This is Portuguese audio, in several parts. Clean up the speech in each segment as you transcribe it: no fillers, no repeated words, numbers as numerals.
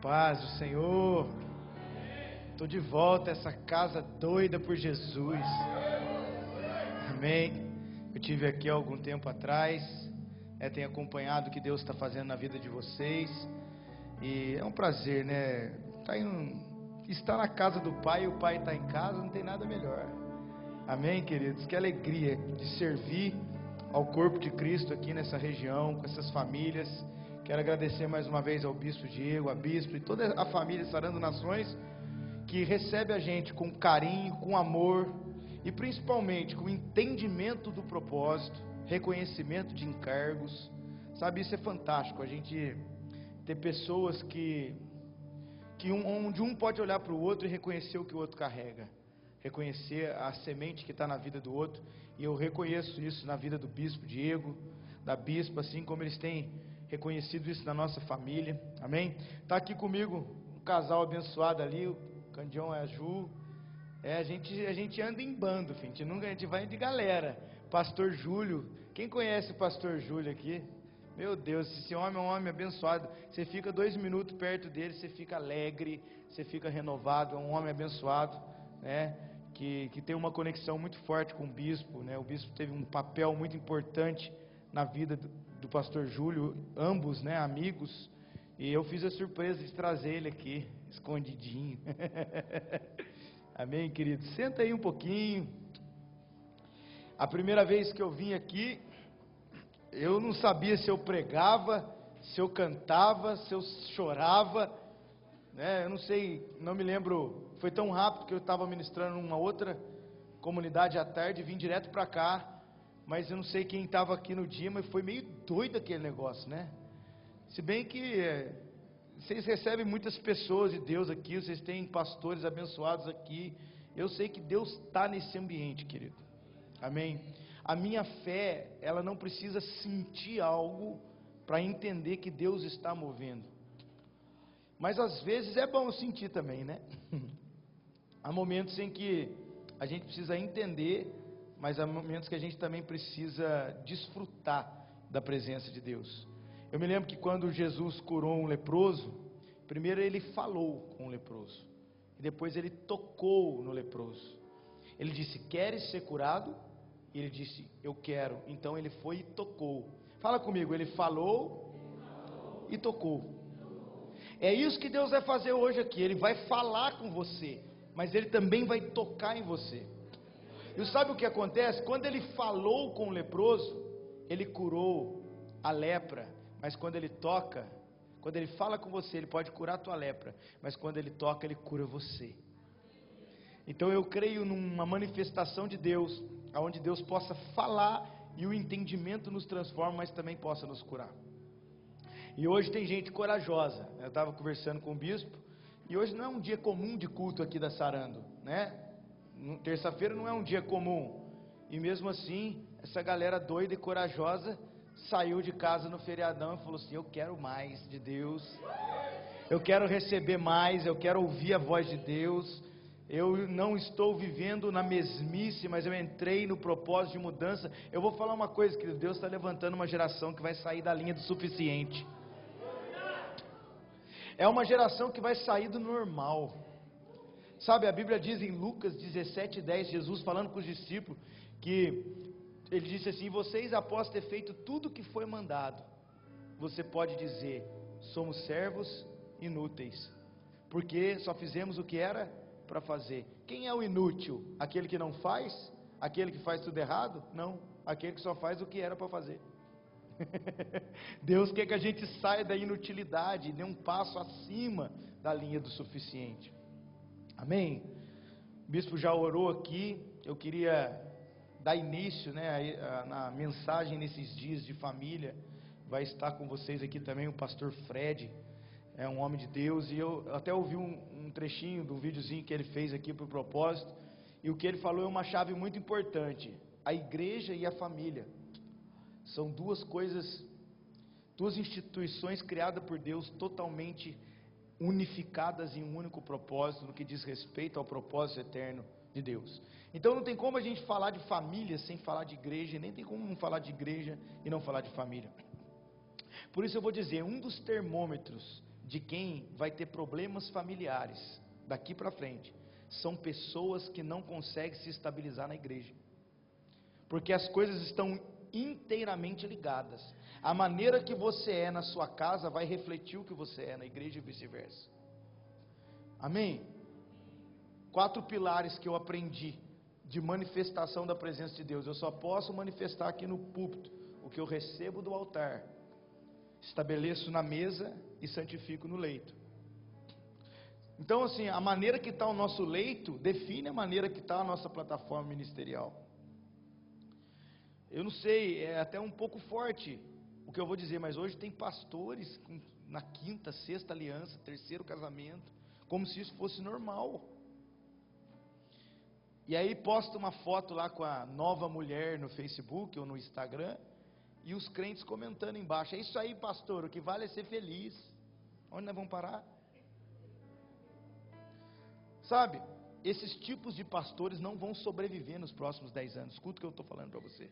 paz do Senhor. Estou de volta a essa casa doida por Jesus. Amém. Eu tive aqui há algum tempo atrás, tenho acompanhado o que Deus está fazendo na vida de vocês. E é um prazer, né? Estar na casa do Pai e o Pai está em casa, não tem nada melhor. Amém, queridos? Que alegria de servir ao corpo de Cristo aqui nessa região, com essas famílias. Quero agradecer mais uma vez ao Bispo Diego, a Bispo e toda a família Sarando Nações, que recebe a gente com carinho, com amor e principalmente com entendimento do propósito, reconhecimento de encargos. Sabe, isso é fantástico, a gente ter pessoas onde um pode olhar para o outro e reconhecer o que o outro carrega, reconhecer a semente que está na vida do outro. E eu reconheço isso na vida do Bispo Diego, da Bispa, assim como eles têm reconhecido isso na nossa família. Amém? Está aqui comigo um casal abençoado ali, o Candião e a Ju. A gente anda em bando, filho. A gente vai de galera. Pastor Júlio, quem conhece o Pastor Júlio aqui? Meu Deus, esse homem é um homem abençoado. Você fica 2 minutos perto dele, você fica alegre, você fica renovado. É um homem abençoado, né? Que tem uma conexão muito forte com o bispo, né? O bispo teve um papel muito importante na vida do pastor Júlio, ambos, né, amigos. E eu fiz a surpresa de trazer ele aqui, escondidinho. Amém, querido? Senta aí um pouquinho. A primeira vez que eu vim aqui, eu não sabia se eu pregava, se eu cantava, se eu chorava, né? Eu não sei, não me lembro. Foi tão rápido que eu estava ministrando numa outra comunidade à tarde, vim direto para cá. Mas eu não sei quem estava aqui no dia, mas foi meio doido aquele negócio, né? Se bem que vocês recebem muitas pessoas de Deus aqui, vocês têm pastores abençoados aqui. Eu sei que Deus está nesse ambiente, querido. Amém? A minha fé, ela não precisa sentir algo para entender que Deus está movendo. Mas às vezes é bom sentir também, né? Há momentos em que a gente precisa entender, mas há momentos que a gente também precisa desfrutar da presença de Deus. Eu me lembro que quando Jesus curou um leproso, primeiro ele falou com o leproso, e depois ele tocou no leproso. Ele disse: queres ser curado? E ele disse: eu quero. Então ele foi e tocou. Fala comigo, ele falou e tocou. É isso que Deus vai fazer hoje aqui. Ele vai falar com você, mas ele também vai tocar em você. E sabe o que acontece? Quando ele falou com o leproso, ele curou a lepra. Mas quando ele toca, quando ele fala com você, ele pode curar a tua lepra. Mas quando ele toca, ele cura você. Então eu creio numa manifestação de Deus, onde Deus possa falar e o entendimento nos transforma, mas também possa nos curar. E hoje tem gente corajosa. Eu estava conversando com o bispo, e hoje não é um dia comum de culto aqui da Sarando, né? Terça-feira não é um dia comum. E mesmo assim, essa galera doida e corajosa saiu de casa no feriadão e falou assim: eu quero mais de Deus, eu quero receber mais, eu quero ouvir a voz de Deus. Eu não estou vivendo na mesmice, mas eu entrei no propósito de mudança. Eu vou falar uma coisa, querido: Deus está levantando uma geração que vai sair da linha do suficiente. É uma geração que vai sair do normal. Sabe, a Bíblia diz em Lucas 17:10, Jesus falando com os discípulos, que ele disse assim: vocês, após ter feito tudo o que foi mandado, você pode dizer: somos servos inúteis, porque só fizemos o que era para fazer. Quem é o inútil? Aquele que não faz? Aquele que faz tudo errado? Não, aquele que só faz o que era para fazer. Deus quer que a gente saia da inutilidade e dê um passo acima da linha do suficiente. Amém? O bispo já orou aqui. Eu queria dar início, né, na mensagem nesses dias de família. Vai estar com vocês aqui também o pastor Fred, é um homem de Deus. E eu até ouvi um trechinho do videozinho que ele fez aqui para o propósito. E o que ele falou é uma chave muito importante: a igreja e a família são duas coisas, duas instituições criadas por Deus, totalmente unificadas em um único propósito, no que diz respeito ao propósito eterno de Deus. Então não tem como a gente falar de família sem falar de igreja, nem tem como falar de igreja e não falar de família. Por isso eu vou dizer, um dos termômetros de quem vai ter problemas familiares daqui para frente são pessoas que não conseguem se estabilizar na igreja, porque as coisas estão inteiramente ligadas. A maneira que você é na sua casa vai refletir o que você é na igreja e vice-versa. Amém? 4 pilares que eu aprendi de manifestação da presença de Deus. Eu só posso manifestar aqui no púlpito o que eu recebo do altar, estabeleço na mesa e santifico no leito. Então, assim, a maneira que está o nosso leito define a maneira que está a nossa plataforma ministerial. Eu não sei, é até um pouco forte o que eu vou dizer, mas hoje tem pastores na 5ª, 6ª aliança, 3º casamento, como se isso fosse normal. E aí posta uma foto lá com a nova mulher no Facebook ou no Instagram, e os crentes comentando embaixo: é isso aí, pastor, o que vale é ser feliz. Onde nós vamos parar? Sabe, esses tipos de pastores não vão sobreviver nos próximos 10 anos. Escuta o que eu estou falando para você.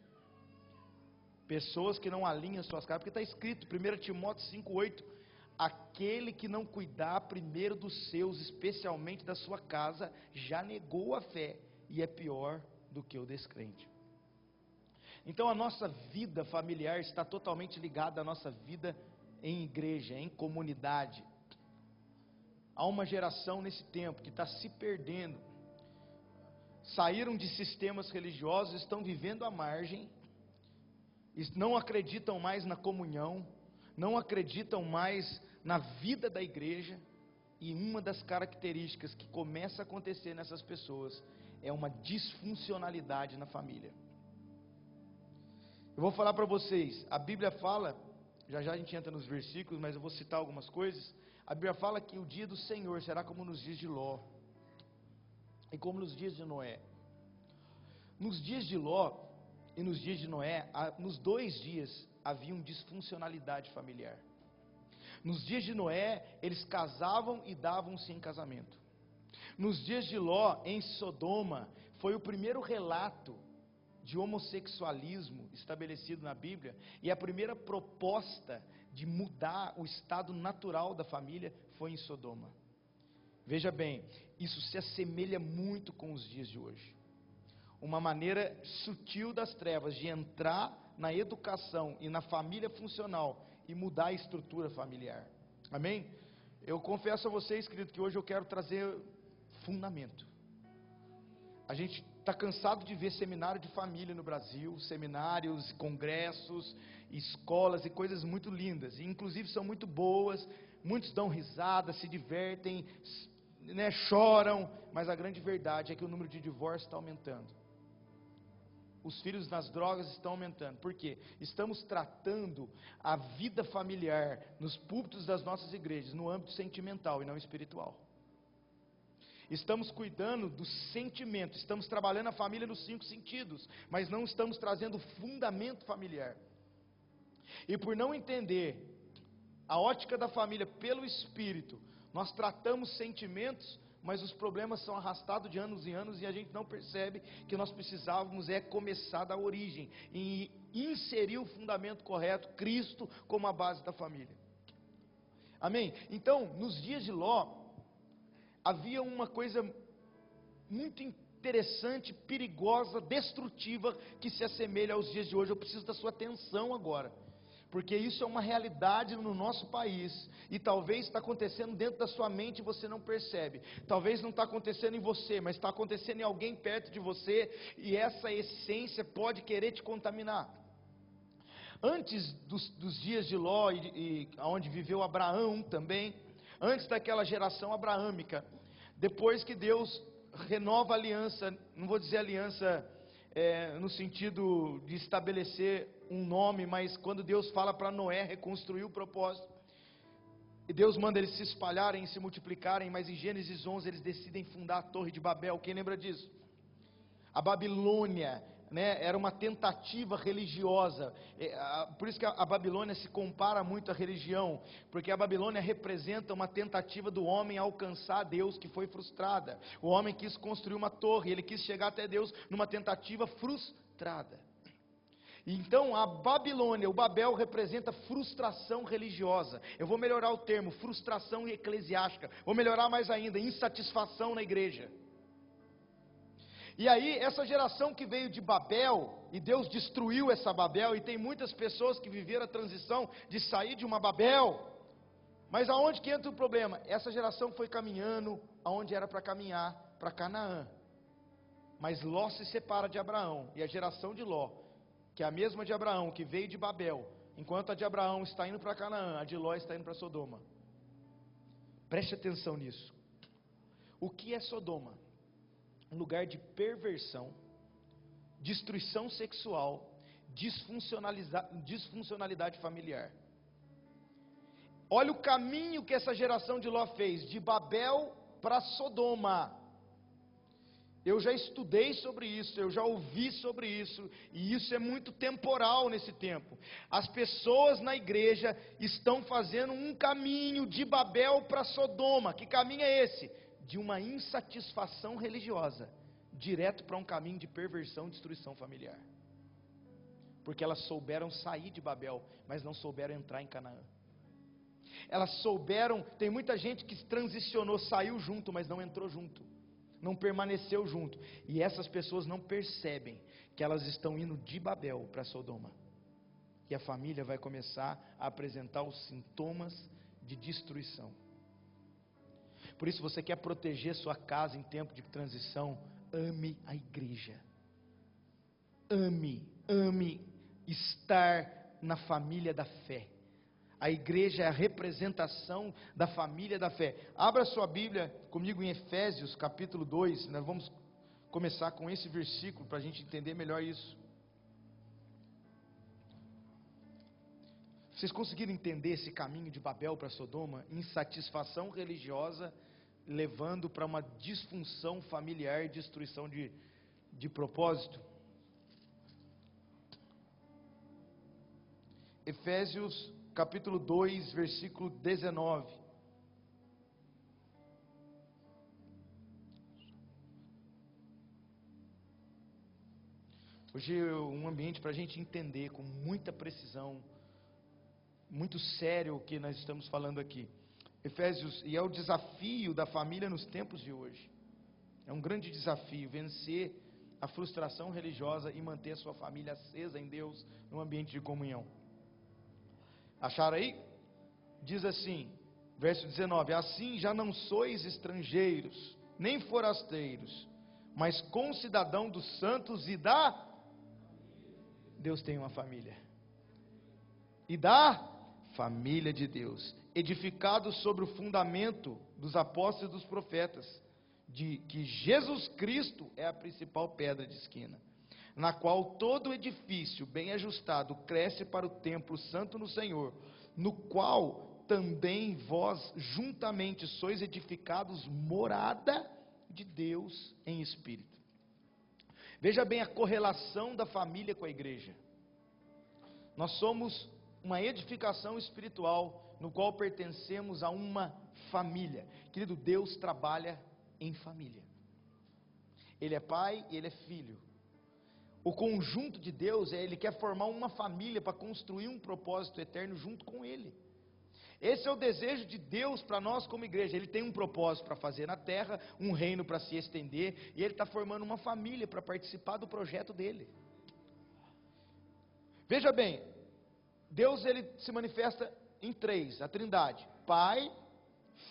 Pessoas que não alinham suas casas, porque está escrito, 1 Timóteo 5,8: aquele que não cuidar primeiro dos seus, especialmente da sua casa, já negou a fé e é pior do que o descrente. Então a nossa vida familiar está totalmente ligada à nossa vida em igreja, em comunidade. Há uma geração nesse tempo que está se perdendo, saíram de sistemas religiosos, estão vivendo à margem, não acreditam mais na comunhão, não acreditam mais na vida da igreja, e uma das características que começa a acontecer nessas pessoas é uma disfuncionalidade na família. Eu vou falar para vocês, a Bíblia fala, já já a gente entra nos versículos, mas eu vou citar algumas coisas. A Bíblia fala que o dia do Senhor será como nos dias de Ló, e como nos dias de Noé. Nos dias de Ló e nos dias de Noé, nos 2 dias havia disfuncionalidade familiar. Nos dias de Noé, eles casavam e davam-se em casamento. Nos dias de Ló, em Sodoma, foi o primeiro relato de homossexualismo estabelecido na Bíblia, e a primeira proposta de mudar o estado natural da família foi em Sodoma. Veja bem, isso se assemelha muito com os dias de hoje. Uma maneira sutil das trevas de entrar na educação e na família funcional e mudar a estrutura familiar. Amém? Eu confesso a vocês, querido, que hoje eu quero trazer fundamento. A gente está cansado de ver seminário de família no Brasil, seminários, congressos, escolas e coisas muito lindas, e inclusive são muito boas, muitos dão risada, se divertem, né, choram, mas a grande verdade é que o número de divórcios está aumentando. Os filhos nas drogas estão aumentando. Por quê? Estamos tratando a vida familiar nos púlpitos das nossas igrejas no âmbito sentimental e não espiritual. Estamos cuidando do sentimento, estamos trabalhando a família nos 5 sentidos, mas não estamos trazendo fundamento familiar. E por não entender a ótica da família pelo Espírito, nós tratamos sentimentos, mas os problemas são arrastados de anos em anos, e a gente não percebe que nós precisávamos começar da origem, e inserir o fundamento correto, Cristo como a base da família. Amém? Então, nos dias de Ló, havia uma coisa muito interessante, perigosa, destrutiva, que se assemelha aos dias de hoje. Eu preciso da sua atenção agora, porque isso é uma realidade no nosso país, e talvez está acontecendo dentro da sua mente e você não percebe. Talvez não está acontecendo em você, mas está acontecendo em alguém perto de você, e essa essência pode querer te contaminar. Antes dos dias de Ló, e onde viveu Abraão também, antes daquela geração abraâmica, depois que Deus renova a aliança, não vou dizer aliança no sentido de estabelecer um nome, mas quando Deus fala para Noé reconstruir o propósito, e Deus manda eles se espalharem e se multiplicarem, mas em Gênesis 11 eles decidem fundar a Torre de Babel. Quem lembra disso? A Babilônia, né, era uma tentativa religiosa, por isso que a Babilônia se compara muito à religião, porque a Babilônia representa uma tentativa do homem alcançar Deus que foi frustrada. O homem quis construir uma torre, ele quis chegar até Deus numa tentativa frustrada. Então a Babilônia, o Babel, representa frustração religiosa. Eu vou melhorar o termo, frustração eclesiástica. Vou melhorar mais ainda, insatisfação na igreja. E aí, essa geração que veio de Babel, e Deus destruiu essa Babel, e tem muitas pessoas que viveram a transição de sair de uma Babel. Mas aonde que entra o problema? Essa geração foi caminhando aonde era para caminhar, para Canaã. Mas Ló se separa de Abraão, e a geração de Ló, que é a mesma de Abraão, que veio de Babel, enquanto a de Abraão está indo para Canaã, a de Ló está indo para Sodoma. Preste atenção nisso. O que é Sodoma? Um lugar de perversão, destruição sexual, disfuncionalidade familiar. Olha o caminho que essa geração de Ló fez, de Babel para Sodoma. Eu já estudei sobre isso, eu já ouvi sobre isso, e isso é muito temporal nesse tempo. As pessoas na igreja estão fazendo um caminho de Babel para Sodoma. Que caminho é esse? De uma insatisfação religiosa, direto para um caminho de perversão e destruição familiar. Porque elas souberam sair de Babel, mas não souberam entrar em Canaã. Elas souberam, tem muita gente que transicionou, saiu junto, mas não entrou junto, não permaneceu junto. E essas pessoas não percebem que elas estão indo de Babel para Sodoma. E a família vai começar a apresentar os sintomas de destruição. Por isso, você quer proteger sua casa em tempo de transição, ame a igreja. Ame estar na família da fé. A igreja é a representação da família da fé. Abra sua Bíblia comigo em Efésios capítulo 2, nós vamos começar com esse versículo para a gente entender melhor isso. Vocês conseguiram entender esse caminho de Babel para Sodoma? Insatisfação religiosa, levando para uma disfunção familiar, destruição de propósito. Efésios capítulo 2, versículo 19. Hoje é um ambiente para a gente entender com muita precisão, muito sério o que nós estamos falando aqui. Efésios, e é o desafio da família nos tempos de hoje. É um grande desafio vencer a frustração religiosa e manter a sua família acesa em Deus, num ambiente de comunhão. Acharam aí? Diz assim, verso 19: assim já não sois estrangeiros, nem forasteiros, mas concidadão dos santos e da... Deus tem uma família. E da família de Deus, edificados sobre o fundamento dos apóstolos e dos profetas, de que Jesus Cristo é a principal pedra de esquina, na qual todo edifício bem ajustado cresce para o templo santo no Senhor, no qual também vós juntamente sois edificados morada de Deus em espírito. Veja bem a correlação da família com a igreja. Nós somos uma edificação espiritual, no qual pertencemos a uma família. Querido, Deus trabalha em família. Ele é pai e ele é filho. O conjunto de Deus Ele quer formar uma família para construir um propósito eterno junto com Ele. Esse é o desejo de Deus para nós como igreja. Ele tem um propósito para fazer na terra, um reino para se estender, e Ele está formando uma família para participar do projeto dEle. Veja bem, Deus Ele se manifesta em três, a Trindade: Pai,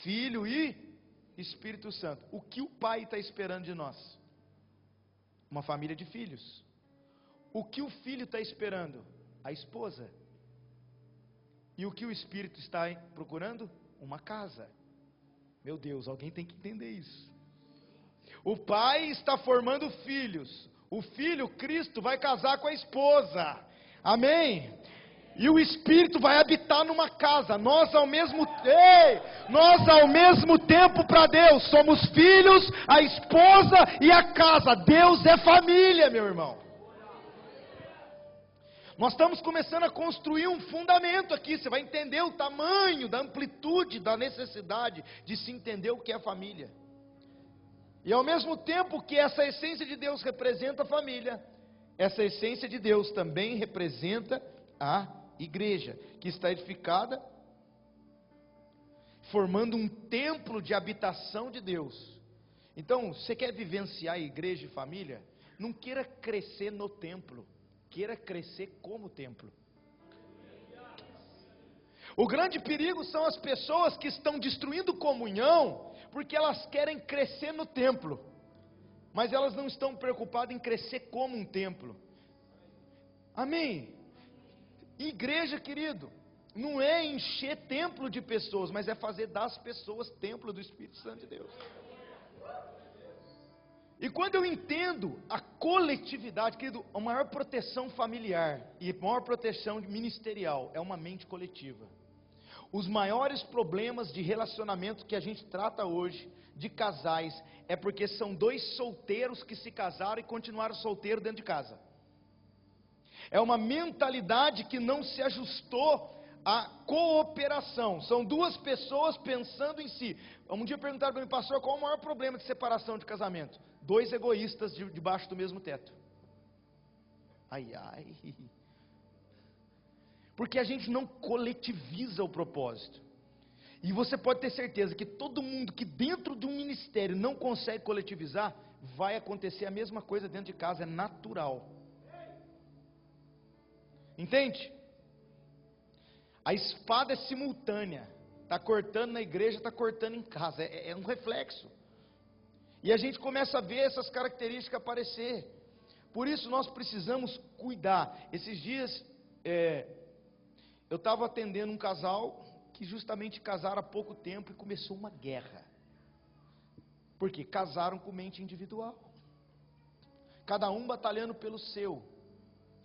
Filho e Espírito Santo. O que o Pai está esperando de nós? Uma família de filhos. O que o filho está esperando? A esposa. E o que o Espírito está procurando? Uma casa. Meu Deus, alguém tem que entender isso. O pai está formando filhos. O filho, Cristo, vai casar com a esposa. Amém? E o Espírito vai habitar numa casa. Nós ao mesmo tempo para Deus somos filhos, a esposa e a casa. Deus é família, meu irmão. Nós estamos começando a construir um fundamento aqui. Você vai entender o tamanho, da amplitude, da necessidade de se entender o que é família. E ao mesmo tempo que essa essência de Deus representa a família, Essa essência de Deus também representa a igreja, que está edificada, formando um templo de habitação de Deus. Então, você quer vivenciar igreja e família? Não queira crescer no templo, queira crescer como templo. O grande perigo são as pessoas que estão destruindo comunhão, porque elas querem crescer no templo, mas elas não estão preocupadas em crescer como um templo. Amém? Igreja, querido, não é encher templo de pessoas, mas é fazer das pessoas templo do Espírito Santo de Deus. E quando eu entendo a coletividade, querido, a maior proteção familiar e a maior proteção ministerial é uma mente coletiva. Os maiores problemas de relacionamento que a gente trata hoje, de casais, é porque são dois solteiros que se casaram e continuaram solteiros dentro de casa. É uma mentalidade que não se ajustou à cooperação. São duas pessoas pensando em si. Um dia perguntaram para mim, pastor, qual o maior problema de separação de casamento? Dois egoístas debaixo do mesmo teto. Ai, ai. Porque a gente não coletiviza o propósito. E você pode ter certeza que todo mundo que dentro de um ministério não consegue coletivizar, vai acontecer a mesma coisa dentro de casa, é natural. Entende? A espada é simultânea. Está cortando na igreja, está cortando em casa. É um reflexo. E a gente começa a ver essas características aparecer. Por isso nós precisamos cuidar. Esses dias, eu estava atendendo um casal que justamente casaram há pouco tempo e começou uma guerra. Porque casaram com mente individual. Cada um batalhando pelo seu.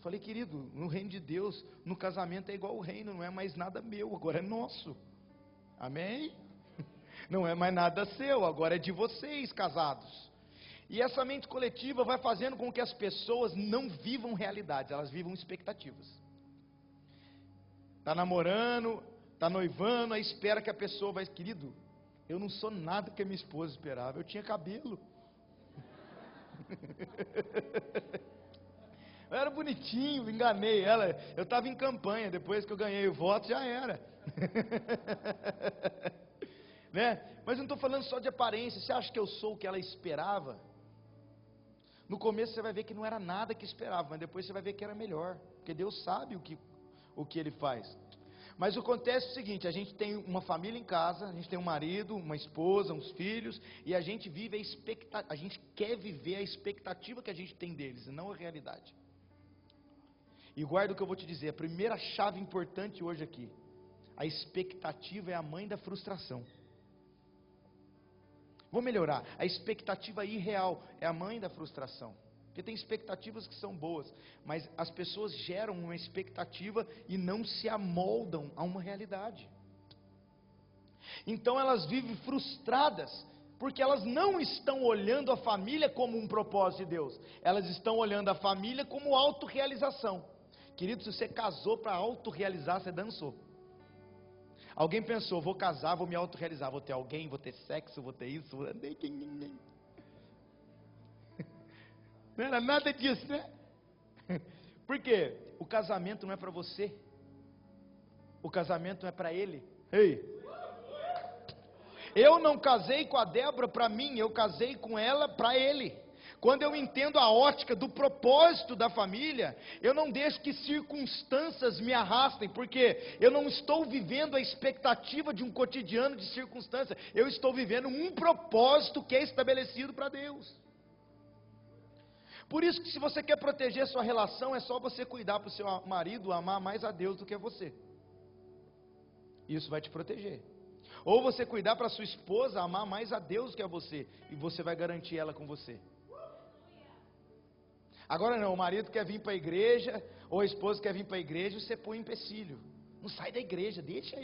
Falei, querido, no reino de Deus, no casamento é igual o reino, não é mais nada meu, agora é nosso. Amém? Não é mais nada seu, agora é de vocês, casados. E essa mente coletiva vai fazendo com que as pessoas não vivam realidades, elas vivam expectativas. Está namorando, está noivando, aí espera que a pessoa vai, querido, eu não sou nada que a minha esposa esperava, eu tinha cabelo. Eu era bonitinho, enganei ela, eu estava em campanha, depois que eu ganhei o voto já era. Né? Mas não estou falando só de aparência. Você acha que eu sou o que ela esperava? No começo você vai ver que não era nada que esperava, mas depois você vai ver que era melhor, porque Deus sabe o que Ele faz. Mas acontece o seguinte, a gente tem uma família em casa, a gente tem um marido, uma esposa, uns filhos, e a gente vive a gente quer viver a expectativa que a gente tem deles, e não a realidade. E guarda o que eu vou te dizer, a primeira chave importante hoje aqui, a expectativa é a mãe da frustração. Vou melhorar, a expectativa irreal é a mãe da frustração. Porque tem expectativas que são boas, mas as pessoas geram uma expectativa e não se amoldam a uma realidade. Então elas vivem frustradas, porque elas não estão olhando a família como um propósito de Deus, elas estão olhando a família como autorrealização. Querido, se você casou para autorrealizar, você dançou. Alguém pensou, vou casar, vou me autorrealizar, vou ter alguém, vou ter sexo, vou ter isso, não era nada disso, né? Por quê? O casamento não é para você, o casamento não é para ele. Ei, eu não casei com a Débora para mim, eu casei com ela para ele. Quando eu entendo a ótica do propósito da família, eu não deixo que circunstâncias me arrastem, porque eu não estou vivendo a expectativa de um cotidiano de circunstâncias, eu estou vivendo um propósito que é estabelecido para Deus. Por isso que se você quer proteger sua relação, é só você cuidar para o seu marido amar mais a Deus do que a você. Isso vai te proteger. Ou você cuidar para sua esposa amar mais a Deus do que a você, e você vai garantir ela com você. Agora não, o marido quer vir para a igreja, ou a esposa quer vir para a igreja, você põe empecilho. Não sai da igreja, deixa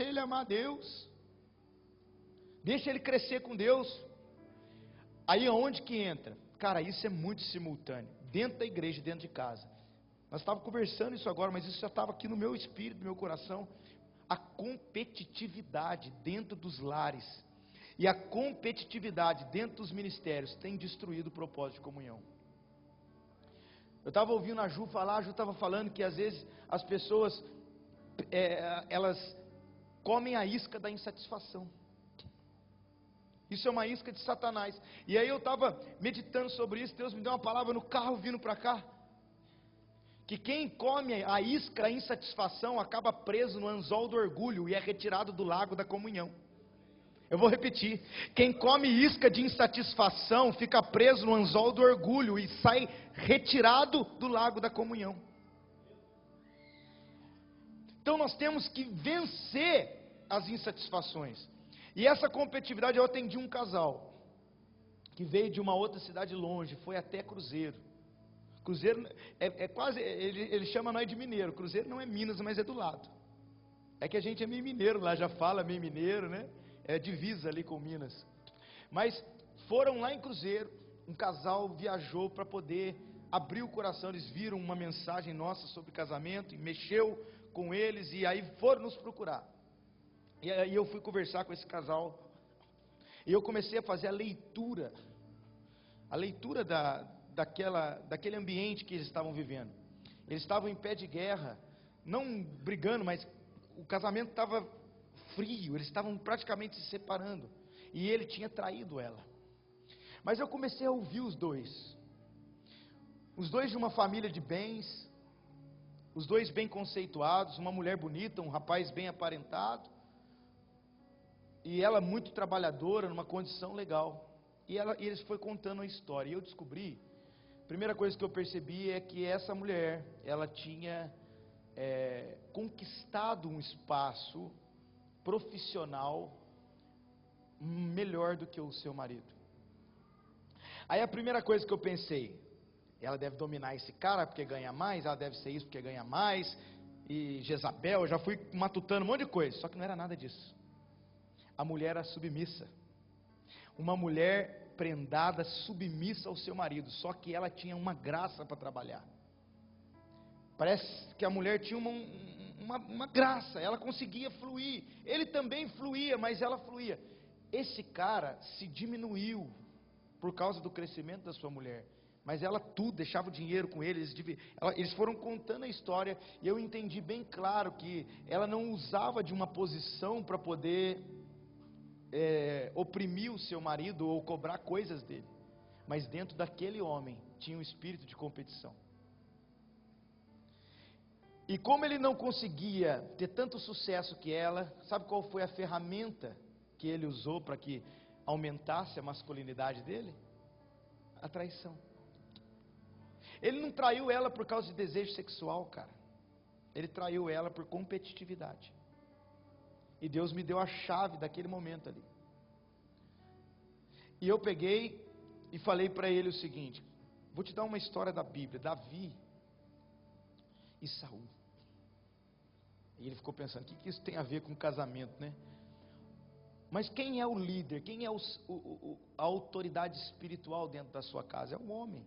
ele amar a Deus, deixa ele crescer com Deus. Aí aonde que entra? Cara, isso é muito simultâneo, dentro da igreja, dentro de casa. Nós estávamos conversando isso agora, mas isso já estava aqui no meu espírito, no meu coração. A competitividade dentro dos lares, e a competitividade dentro dos ministérios, tem destruído o propósito de comunhão. Eu estava ouvindo a Ju falar, a Ju estava falando que às vezes as pessoas, elas comem a isca da insatisfação. Isso é uma isca de Satanás. E aí eu estava meditando sobre isso, Deus me deu uma palavra no carro vindo para cá. Que quem come a isca da insatisfação acaba preso no anzol do orgulho e é retirado do lago da comunhão. Eu vou repetir. Quem come isca de insatisfação fica preso no anzol do orgulho e sai retirado do lago da comunhão. Então nós temos que vencer as insatisfações. E essa competitividade, eu atendi um casal que veio de uma outra cidade longe, foi até Cruzeiro. Cruzeiro é quase, ele chama nós de mineiro. Cruzeiro não é Minas, mas é do lado. É que a gente é meio mineiro lá, já fala meio mineiro, né? É divisa ali com Minas. Mas foram lá em Cruzeiro, um casal viajou para poder abrir o coração. Eles viram uma mensagem nossa sobre casamento e mexeu com eles e aí foram nos procurar. E aí eu fui conversar com esse casal e eu comecei a fazer a leitura daquele ambiente que eles estavam vivendo. Eles estavam em pé de guerra, não brigando, mas o casamento estava frio, eles estavam praticamente se separando, e ele tinha traído ela. Mas eu comecei a ouvir os dois de uma família de bens, os dois bem conceituados, uma mulher bonita, um rapaz bem aparentado, e ela muito trabalhadora, numa condição legal. E eles foi contando a história, e eu descobri, a primeira coisa que eu percebi é que essa mulher, ela tinha conquistado um espaço profissional melhor do que o seu marido. Aí a primeira coisa que eu pensei, ela deve dominar esse cara porque ganha mais, ela deve ser isso porque ganha mais, e Jezabel, eu já fui matutando um monte de coisa, só que não era nada disso. A mulher era submissa, uma mulher prendada, submissa ao seu marido, só que ela tinha uma graça para trabalhar. Parece que a mulher tinha uma graça, ela conseguia fluir, ele também fluía, mas ela fluía. Esse cara se diminuiu por causa do crescimento da sua mulher, mas ela tudo, deixava o dinheiro com eles, eles foram contando a história, e eu entendi bem claro que ela não usava de uma posição para poder oprimir o seu marido ou cobrar coisas dele, mas dentro daquele homem tinha um espírito de competição. E como ele não conseguia ter tanto sucesso que ela, sabe qual foi a ferramenta que ele usou para que aumentasse a masculinidade dele? A traição. Ele não traiu ela por causa de desejo sexual, cara. Ele traiu ela por competitividade. E Deus me deu a chave daquele momento ali. E eu peguei e falei para ele o seguinte: vou te dar uma história da Bíblia, Davi e Saul. E ele ficou pensando, o que isso tem a ver com casamento, né? Mas quem é o líder, quem é a autoridade espiritual dentro da sua casa? É o homem.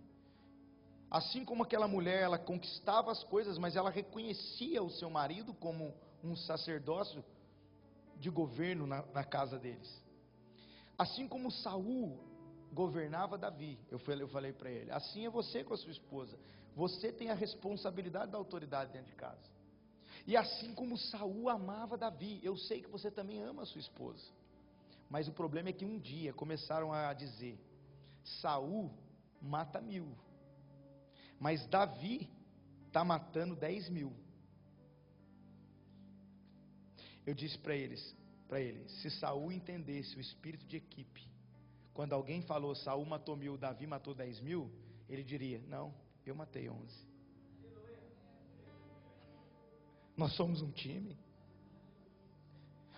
Assim como aquela mulher, ela conquistava as coisas, mas ela reconhecia o seu marido como um sacerdócio de governo na casa deles. Assim como Saul governava Davi, eu falei para ele, assim é você com a sua esposa, você tem a responsabilidade da autoridade dentro de casa. E assim como Saul amava Davi, eu sei que você também ama a sua esposa. Mas o problema é que um dia começaram a dizer, Saul mata 1000, mas Davi está matando 10.000. Eu disse para ele, se Saul entendesse o espírito de equipe, quando alguém falou Saul matou 1000, Davi matou 10.000, ele diria, não, eu matei 11. Nós somos um time,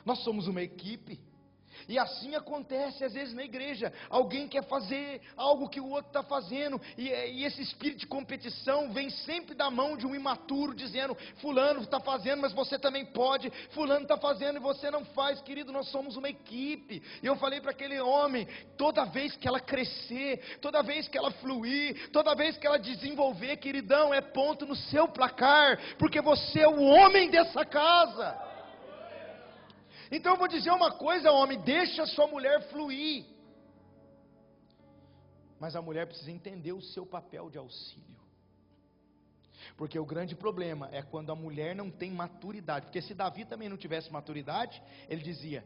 nós somos uma equipe. E assim acontece às vezes na igreja, alguém quer fazer algo que o outro está fazendo, e esse espírito de competição vem sempre da mão de um imaturo, dizendo, fulano está fazendo, mas você também pode, fulano está fazendo e você não faz. Querido, nós somos uma equipe. E eu falei para aquele homem, toda vez que ela crescer, toda vez que ela fluir, toda vez que ela desenvolver, queridão, é ponto no seu placar, porque você é o homem dessa casa. Então eu vou dizer uma coisa, homem, deixa a sua mulher fluir. Mas a mulher precisa entender o seu papel de auxílio. Porque o grande problema é quando a mulher não tem maturidade. Porque se Davi também não tivesse maturidade, ele dizia: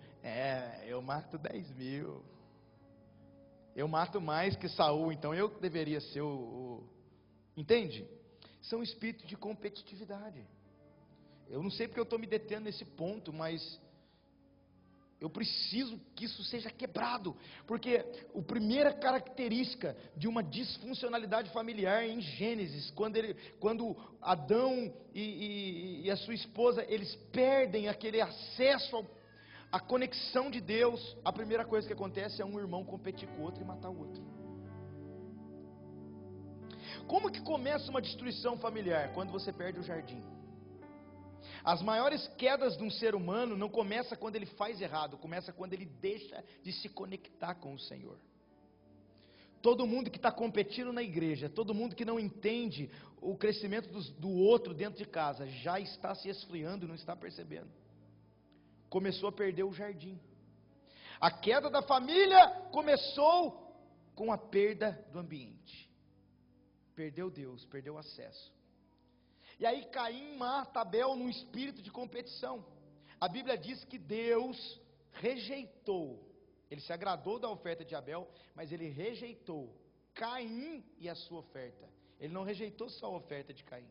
eu mato 10.000, eu mato mais que Saul, então eu deveria ser Entende? São espíritos de competitividade. Eu não sei porque eu estou me detendo nesse ponto, mas eu preciso que isso seja quebrado, porque a primeira característica de uma disfuncionalidade familiar é em Gênesis, quando Adão e a sua esposa, eles perdem aquele acesso à conexão de Deus, a primeira coisa que acontece é um irmão competir com o outro e matar o outro. Como que começa uma destruição familiar? Quando você perde o jardim. As maiores quedas de um ser humano não começa quando ele faz errado, começa quando ele deixa de se conectar com o Senhor. Todo mundo que está competindo na igreja, todo mundo que não entende o crescimento do outro dentro de casa, já está se esfriando e não está percebendo. Começou a perder o jardim. A queda da família começou com a perda do ambiente. Perdeu Deus, perdeu o acesso. E aí Caim mata Abel num espírito de competição. A Bíblia diz que Deus rejeitou, ele se agradou da oferta de Abel, mas ele rejeitou Caim e a sua oferta. Ele não rejeitou só a oferta de Caim,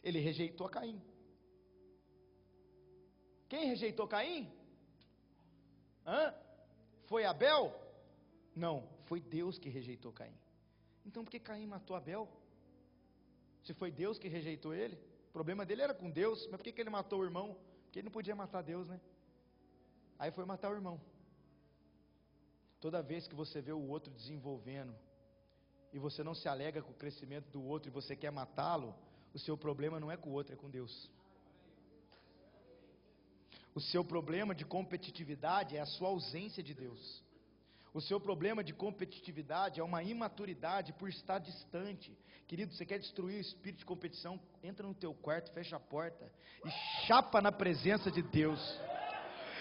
ele rejeitou a Caim. Quem rejeitou Caim? Foi Abel? Não, foi Deus que rejeitou Caim. Então por que Caim matou Abel? Se foi Deus que rejeitou ele, o problema dele era com Deus, mas por que ele matou o irmão? Porque ele não podia matar Deus, né? Aí foi matar o irmão. Toda vez que você vê o outro desenvolvendo, e você não se alegra com o crescimento do outro, e você quer matá-lo, o seu problema não é com o outro, é com Deus. O seu problema de competitividade é a sua ausência de Deus. O seu problema de competitividade é uma imaturidade por estar distante. Querido, você quer destruir o espírito de competição? Entra no teu quarto, fecha a porta e chapa na presença de Deus.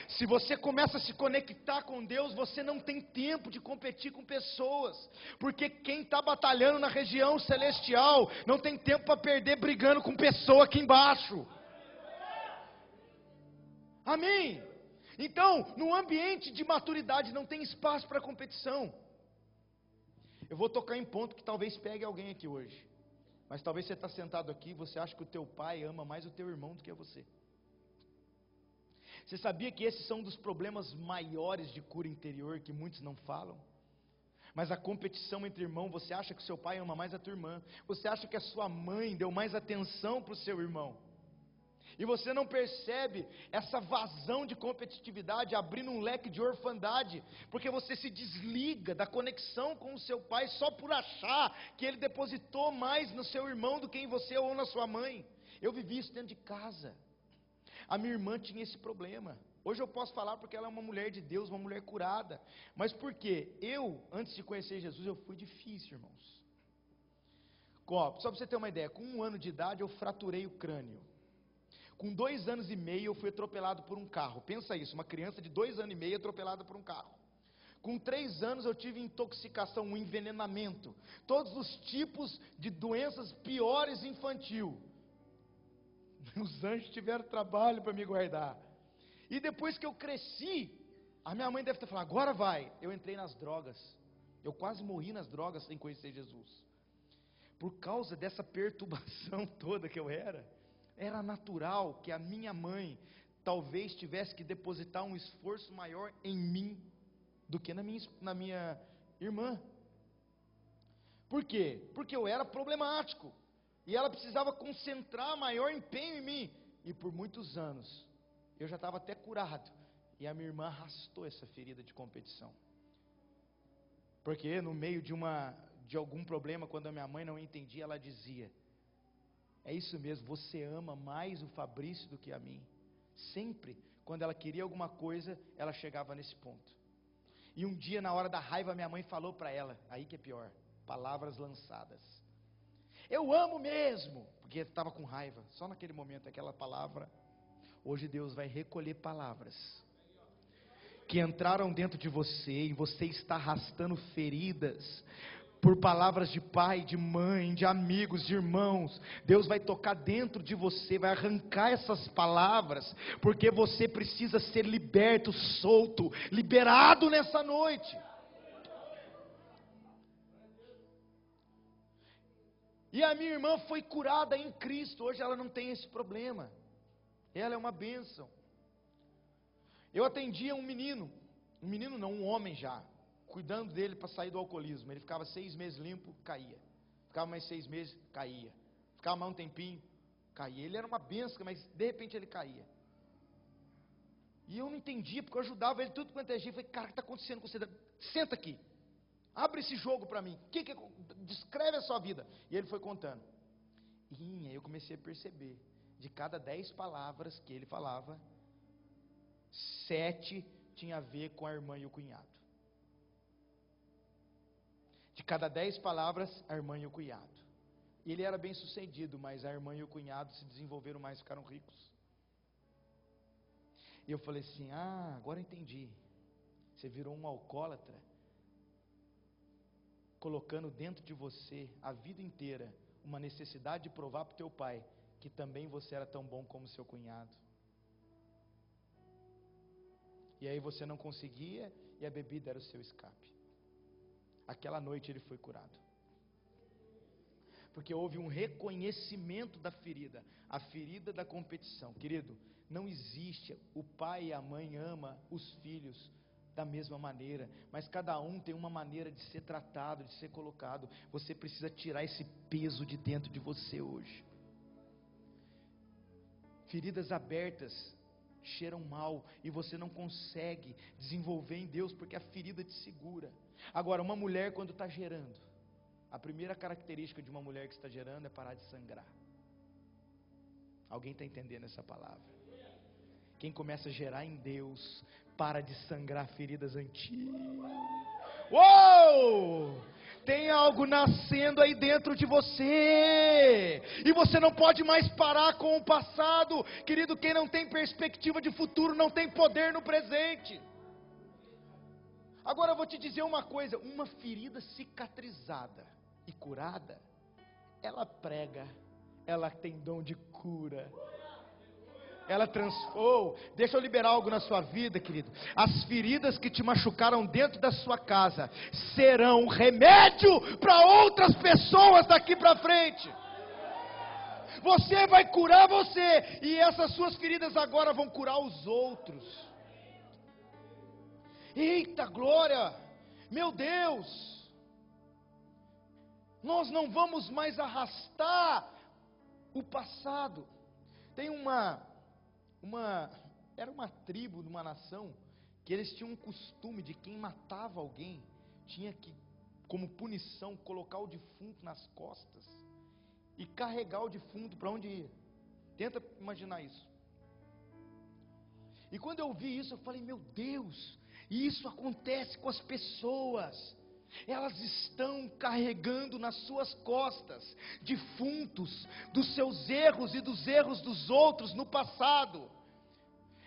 Se você começa a se conectar com Deus, você não tem tempo de competir com pessoas, porque quem está batalhando na região celestial não tem tempo para perder brigando com pessoa aqui embaixo. Amém? Então, no ambiente de maturidade não tem espaço para competição. Eu vou tocar em ponto que talvez pegue alguém aqui hoje. Mas talvez você está sentado aqui e você acha que o teu pai ama mais o teu irmão do que você. Você sabia que esses são um dos problemas maiores de cura interior que muitos não falam? Mas a competição entre irmãos, você acha que o seu pai ama mais a tua irmã. Você acha que a sua mãe deu mais atenção para o seu irmão. E você não percebe essa vazão de competitividade abrindo um leque de orfandade, porque você se desliga da conexão com o seu pai só por achar que ele depositou mais no seu irmão do que em você ou na sua mãe. Eu vivi isso dentro de casa. A minha irmã tinha esse problema. Hoje eu posso falar porque ela é uma mulher de Deus, uma mulher curada. Mas por quê? Eu, antes de conhecer Jesus, eu fui difícil, irmãos. Só para você ter uma ideia, com 1 ano de idade eu fraturei o crânio. Com 2 anos e meio eu fui atropelado por um carro. Pensa isso, uma criança de 2 anos e meio atropelada por um carro. Com 3 anos eu tive intoxicação, um envenenamento. Todos os tipos de doenças piores infantil. Os anjos tiveram trabalho para me guardar. E depois que eu cresci, a minha mãe deve ter falado, agora vai. Eu entrei nas drogas. Eu quase morri nas drogas sem conhecer Jesus. Por causa dessa perturbação toda que eu era natural que a minha mãe talvez tivesse que depositar um esforço maior em mim do que na minha irmã. Por quê? Porque eu era problemático e ela precisava concentrar maior empenho em mim. E por muitos anos eu já estava até curado e a minha irmã arrastou essa ferida de competição. Porque no meio de algum problema, quando a minha mãe não entendia, ela dizia: é isso mesmo, você ama mais o Fabrício do que a mim. Sempre, quando ela queria alguma coisa, ela chegava nesse ponto. E um dia, na hora da raiva, minha mãe falou para ela, aí que é pior, palavras lançadas: eu amo mesmo, porque estava com raiva, só naquele momento, aquela palavra. Hoje Deus vai recolher palavras que entraram dentro de você, e você está arrastando feridas, por palavras de pai, de mãe, de amigos, de irmãos. Deus vai tocar dentro de você, vai arrancar essas palavras, porque você precisa ser liberto, solto, liberado nessa noite. E a minha irmã foi curada em Cristo, hoje ela não tem esse problema, ela é uma bênção. Eu atendia um menino não, um homem já, cuidando dele para sair do alcoolismo. Ele ficava 6 meses limpo, caía, ficava mais 6 meses, caía, ficava mais um tempinho, caía. Ele era uma bênção, mas de repente ele caía, e eu não entendia, porque eu ajudava ele tudo quanto é jeito. Eu falei: cara, o que está acontecendo com você? Senta aqui, abre esse jogo para mim, descreve a sua vida. E ele foi contando, e aí eu comecei a perceber, de cada 10 palavras que ele falava, 7 tinha a ver com a irmã e o cunhado. De cada 10 palavras, a irmã e o cunhado. Ele era bem sucedido, mas a irmã e o cunhado se desenvolveram mais, ficaram ricos. E eu falei assim: agora entendi. Você virou um alcoólatra, colocando dentro de você, a vida inteira, uma necessidade de provar para o teu pai, que também você era tão bom como seu cunhado. E aí você não conseguia, e a bebida era o seu escape. Aquela noite ele foi curado, porque houve um reconhecimento da ferida, a ferida da competição. Querido, não existe, o pai e a mãe ama os filhos da mesma maneira, mas cada um tem uma maneira de ser tratado, de ser colocado. Você precisa tirar esse peso de dentro de você hoje. Feridas abertas cheiram mal, e você não consegue desenvolver em Deus, porque a ferida te segura. Agora, uma mulher quando está gerando, a primeira característica de uma mulher que está gerando é parar de sangrar. Alguém está entendendo essa palavra? Quem começa a gerar em Deus, para de sangrar feridas antigas. Uou! Tem algo nascendo aí dentro de você, e você não pode mais parar com o passado. Querido, quem não tem perspectiva de futuro, não tem poder no presente. Agora eu vou te dizer uma coisa: uma ferida cicatrizada e curada, ela prega, ela tem dom de cura. Ela transformou. Deixa eu liberar algo na sua vida, querido. As feridas que te machucaram dentro da sua casa serão remédio para outras pessoas daqui para frente. Você vai curar você, e essas suas feridas agora vão curar os outros. Eita glória, meu Deus, nós não vamos mais arrastar o passado. Tem era uma tribo, uma nação, que eles tinham um costume de quem matava alguém, tinha que, como punição, colocar o defunto nas costas, e carregar o defunto para onde ia. Tenta imaginar isso. E quando eu vi isso, eu falei: meu Deus, isso acontece com as pessoas. Elas estão carregando nas suas costas defuntos dos seus erros e dos erros dos outros no passado.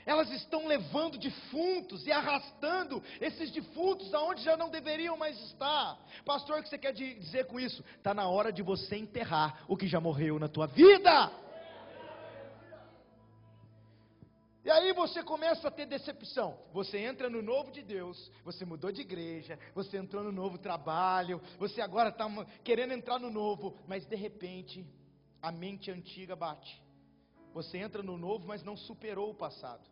Elas estão levando defuntos e arrastando esses defuntos aonde já não deveriam mais estar. Pastor, o que você quer dizer com isso? Está na hora de você enterrar o que já morreu na tua vida. E aí você começa a ter decepção. Você entra no novo de Deus, você mudou de igreja, você entrou no novo trabalho, você agora está querendo entrar no novo, mas de repente a mente antiga bate. Você entra no novo, mas não superou o passado.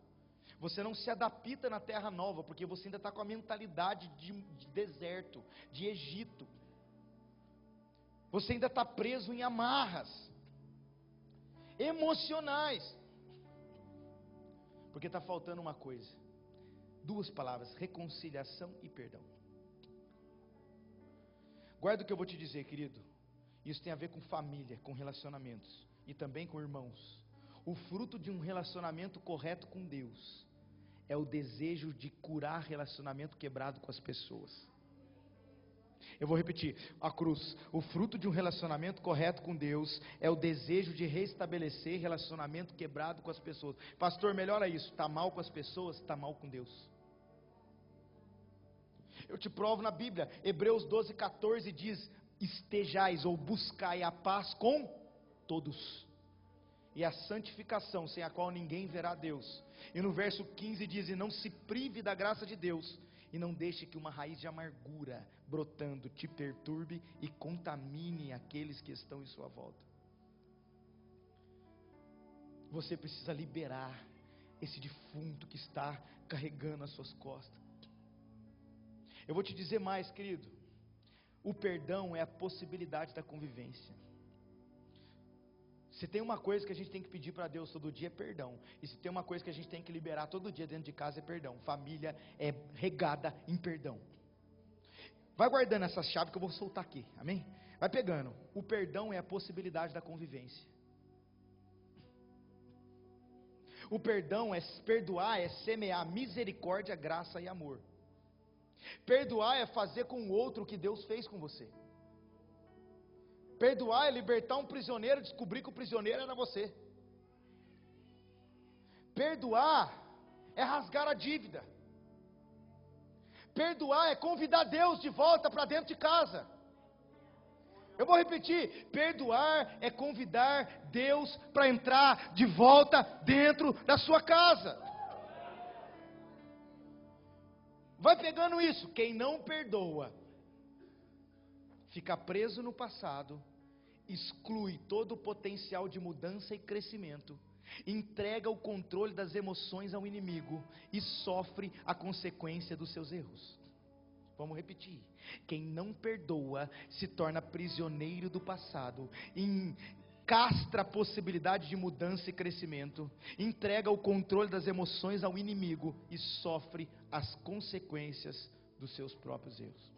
Você não se adapta na terra nova, porque você ainda está com a mentalidade de deserto, de Egito. Você ainda está preso em amarras emocionais. Porque está faltando uma coisa, 2 palavras: reconciliação e perdão. Guarda o que eu vou te dizer, querido. Isso tem a ver com família, com relacionamentos, e também com irmãos. O fruto de um relacionamento correto com Deus é o desejo de curar relacionamento quebrado com as pessoas. Eu vou repetir, a cruz. O fruto de um relacionamento correto com Deus é o desejo de restabelecer relacionamento quebrado com as pessoas. Pastor, melhora isso. Está mal com as pessoas, está mal com Deus. Eu te provo na Bíblia, Hebreus 12:14 diz: estejais ou buscai a paz com todos, e a santificação, sem a qual ninguém verá a Deus. E no verso 15 diz: e não se prive da graça de Deus, e não deixe que uma raiz de amargura brotando te perturbe e contamine aqueles que estão em sua volta. Você precisa liberar esse defunto que está carregando as suas costas. Eu vou te dizer mais, querido. O perdão é a possibilidade da convivência. Se tem uma coisa que a gente tem que pedir para Deus todo dia é perdão. E se tem uma coisa que a gente tem que liberar todo dia dentro de casa é perdão. Família é regada em perdão. Vai guardando essa chave que eu vou soltar aqui, amém? Vai pegando. O perdão é a possibilidade da convivência. O perdão é perdoar, é semear misericórdia, graça e amor. Perdoar é fazer com o outro o que Deus fez com você. Perdoar é libertar um prisioneiro, descobrir que o prisioneiro era você. Perdoar é rasgar a dívida. Perdoar é convidar Deus de volta para dentro de casa. Eu vou repetir: perdoar é convidar Deus para entrar de volta dentro da sua casa. Vai pegando isso. Quem não perdoa fica preso no passado, exclui todo o potencial de mudança e crescimento, entrega o controle das emoções ao inimigo e sofre a consequência dos seus erros. Vamos repetir: quem não perdoa se torna prisioneiro do passado, castra a possibilidade de mudança e crescimento, entrega o controle das emoções ao inimigo e sofre as consequências dos seus próprios erros.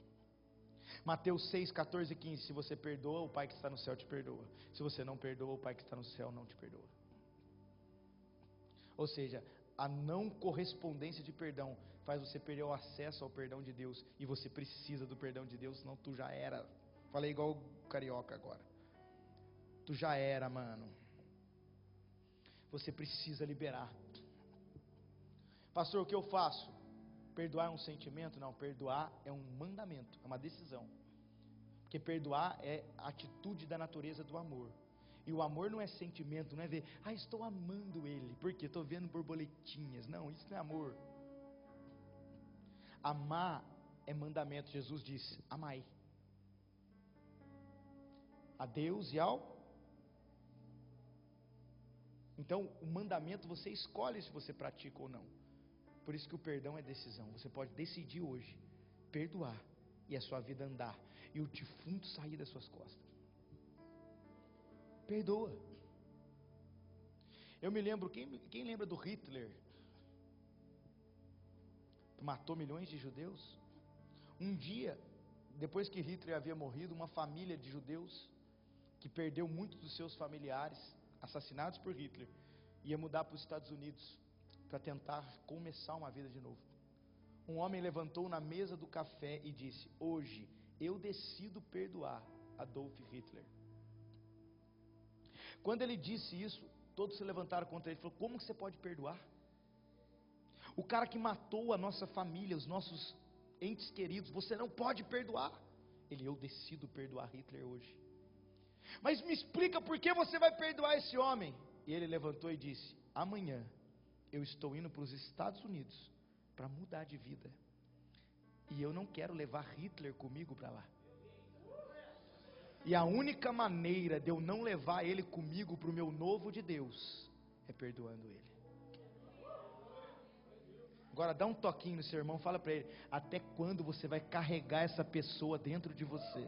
Mateus 6, 14 e 15: se você perdoa, o Pai que está no céu te perdoa. Se você não perdoa, o Pai que está no céu não te perdoa. Ou seja, a não correspondência de perdão faz você perder o acesso ao perdão de Deus, e você precisa do perdão de Deus, senão tu já era. Falei igual o carioca agora. Tu já era, mano. Você precisa liberar. Pastor, o que eu faço? Perdoar é um sentimento? Não, perdoar é um mandamento, é uma decisão. Porque perdoar é a atitude da natureza do amor. E o amor não é sentimento, não é ver, estou amando ele, porque estou vendo borboletinhas. Não, isso não é amor. Amar é mandamento. Jesus disse: amai a Deus e ao... Então, o mandamento você escolhe se você pratica ou não. Por isso que o perdão é decisão. Você pode decidir hoje perdoar e a sua vida andar, e o defunto sair das suas costas. Perdoa. Eu me lembro, quem lembra do Hitler? Matou milhões de judeus. Um dia, depois que Hitler havia morrido, uma família de judeus que perdeu muitos dos seus familiares, assassinados por Hitler, ia mudar para os Estados Unidos para tentar começar uma vida de novo. Um homem levantou na mesa do café e disse: hoje eu decido perdoar Adolf Hitler. Quando ele disse isso, todos se levantaram contra ele e falaram: como que você pode perdoar? O cara que matou a nossa família, os nossos entes queridos, você não pode perdoar. Ele: eu decido perdoar Hitler hoje. Mas me explica por que você vai perdoar esse homem? E ele levantou e disse: amanhã eu estou indo para os Estados Unidos para mudar de vida, e eu não quero levar Hitler comigo para lá. E a única maneira de eu não levar ele comigo para o meu novo de Deus é perdoando ele. Agora dá um toquinho no seu irmão, fala para ele: até quando você vai carregar essa pessoa dentro de você?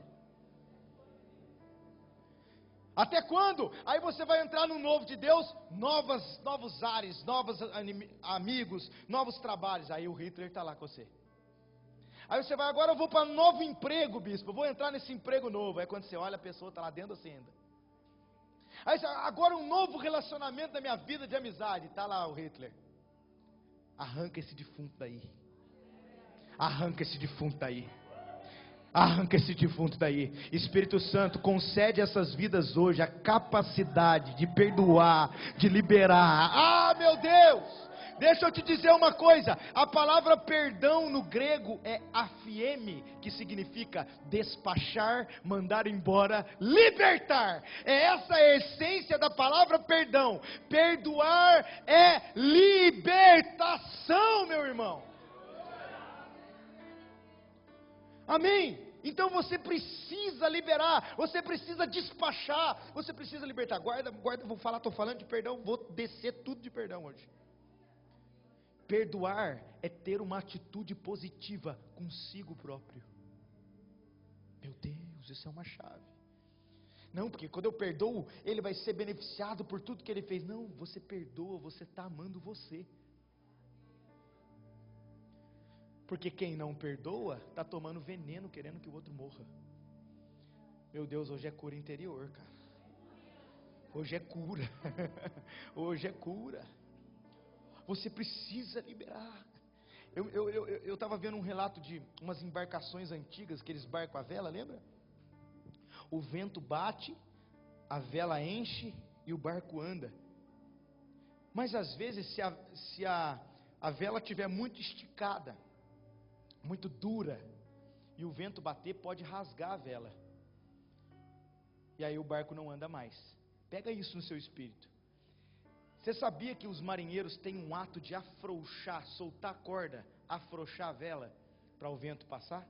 Até quando? Aí você vai entrar no novo de Deus, novos ares, novos amigos, novos trabalhos. Aí o Hitler está lá com você. Aí você vai: agora eu vou para um novo emprego, bispo, eu vou entrar nesse emprego novo. Aí quando você olha, a pessoa está lá dentro assim ainda. Aí você: agora um novo relacionamento da minha vida de amizade. Está lá o Hitler. Arranca esse defunto daí. Arranca esse defunto daí. Arranca esse defunto daí. Espírito Santo, concede a essas vidas hoje a capacidade de perdoar, de liberar. Meu Deus! Deixa eu te dizer uma coisa, a palavra perdão no grego é afieme, que significa despachar, mandar embora, libertar. Essa é a essência da palavra perdão. Perdoar é libertação, meu irmão. Amém? Então você precisa liberar, você precisa despachar, você precisa libertar. Guarda, estou falando de perdão, vou descer tudo de perdão hoje. Perdoar é ter uma atitude positiva consigo próprio. Meu Deus, isso é uma chave. Não, porque quando eu perdoo, ele vai ser beneficiado por tudo que ele fez. Não, você perdoa, você está amando você. Porque quem não perdoa, está tomando veneno, querendo que o outro morra. Meu Deus, hoje é cura interior, cara. Hoje é cura. Hoje é cura. Você precisa liberar. Eu estava vendo um relato de umas embarcações antigas, que eles barcam a vela, lembra? O vento bate, a vela enche e o barco anda. Mas às vezes, se a vela estiver muito esticada, muito dura, e o vento bater, pode rasgar a vela. E aí o barco não anda mais. Pega isso no seu espírito. Você sabia que os marinheiros têm um ato de afrouxar, soltar a corda, afrouxar a vela, para o vento passar?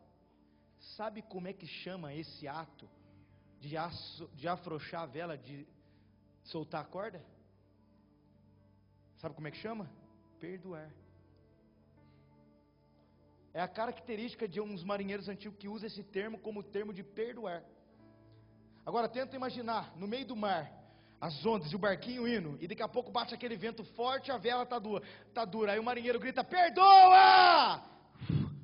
Sabe como é que chama esse ato de afrouxar a vela, de soltar a corda? Sabe como é que chama? Perdoar. É a característica de uns marinheiros antigos que usam esse termo como termo de perdoar. Agora tenta imaginar, no meio do mar, as ondas e o barquinho indo, e daqui a pouco bate aquele vento forte, a vela está dura, aí o marinheiro grita, perdoa!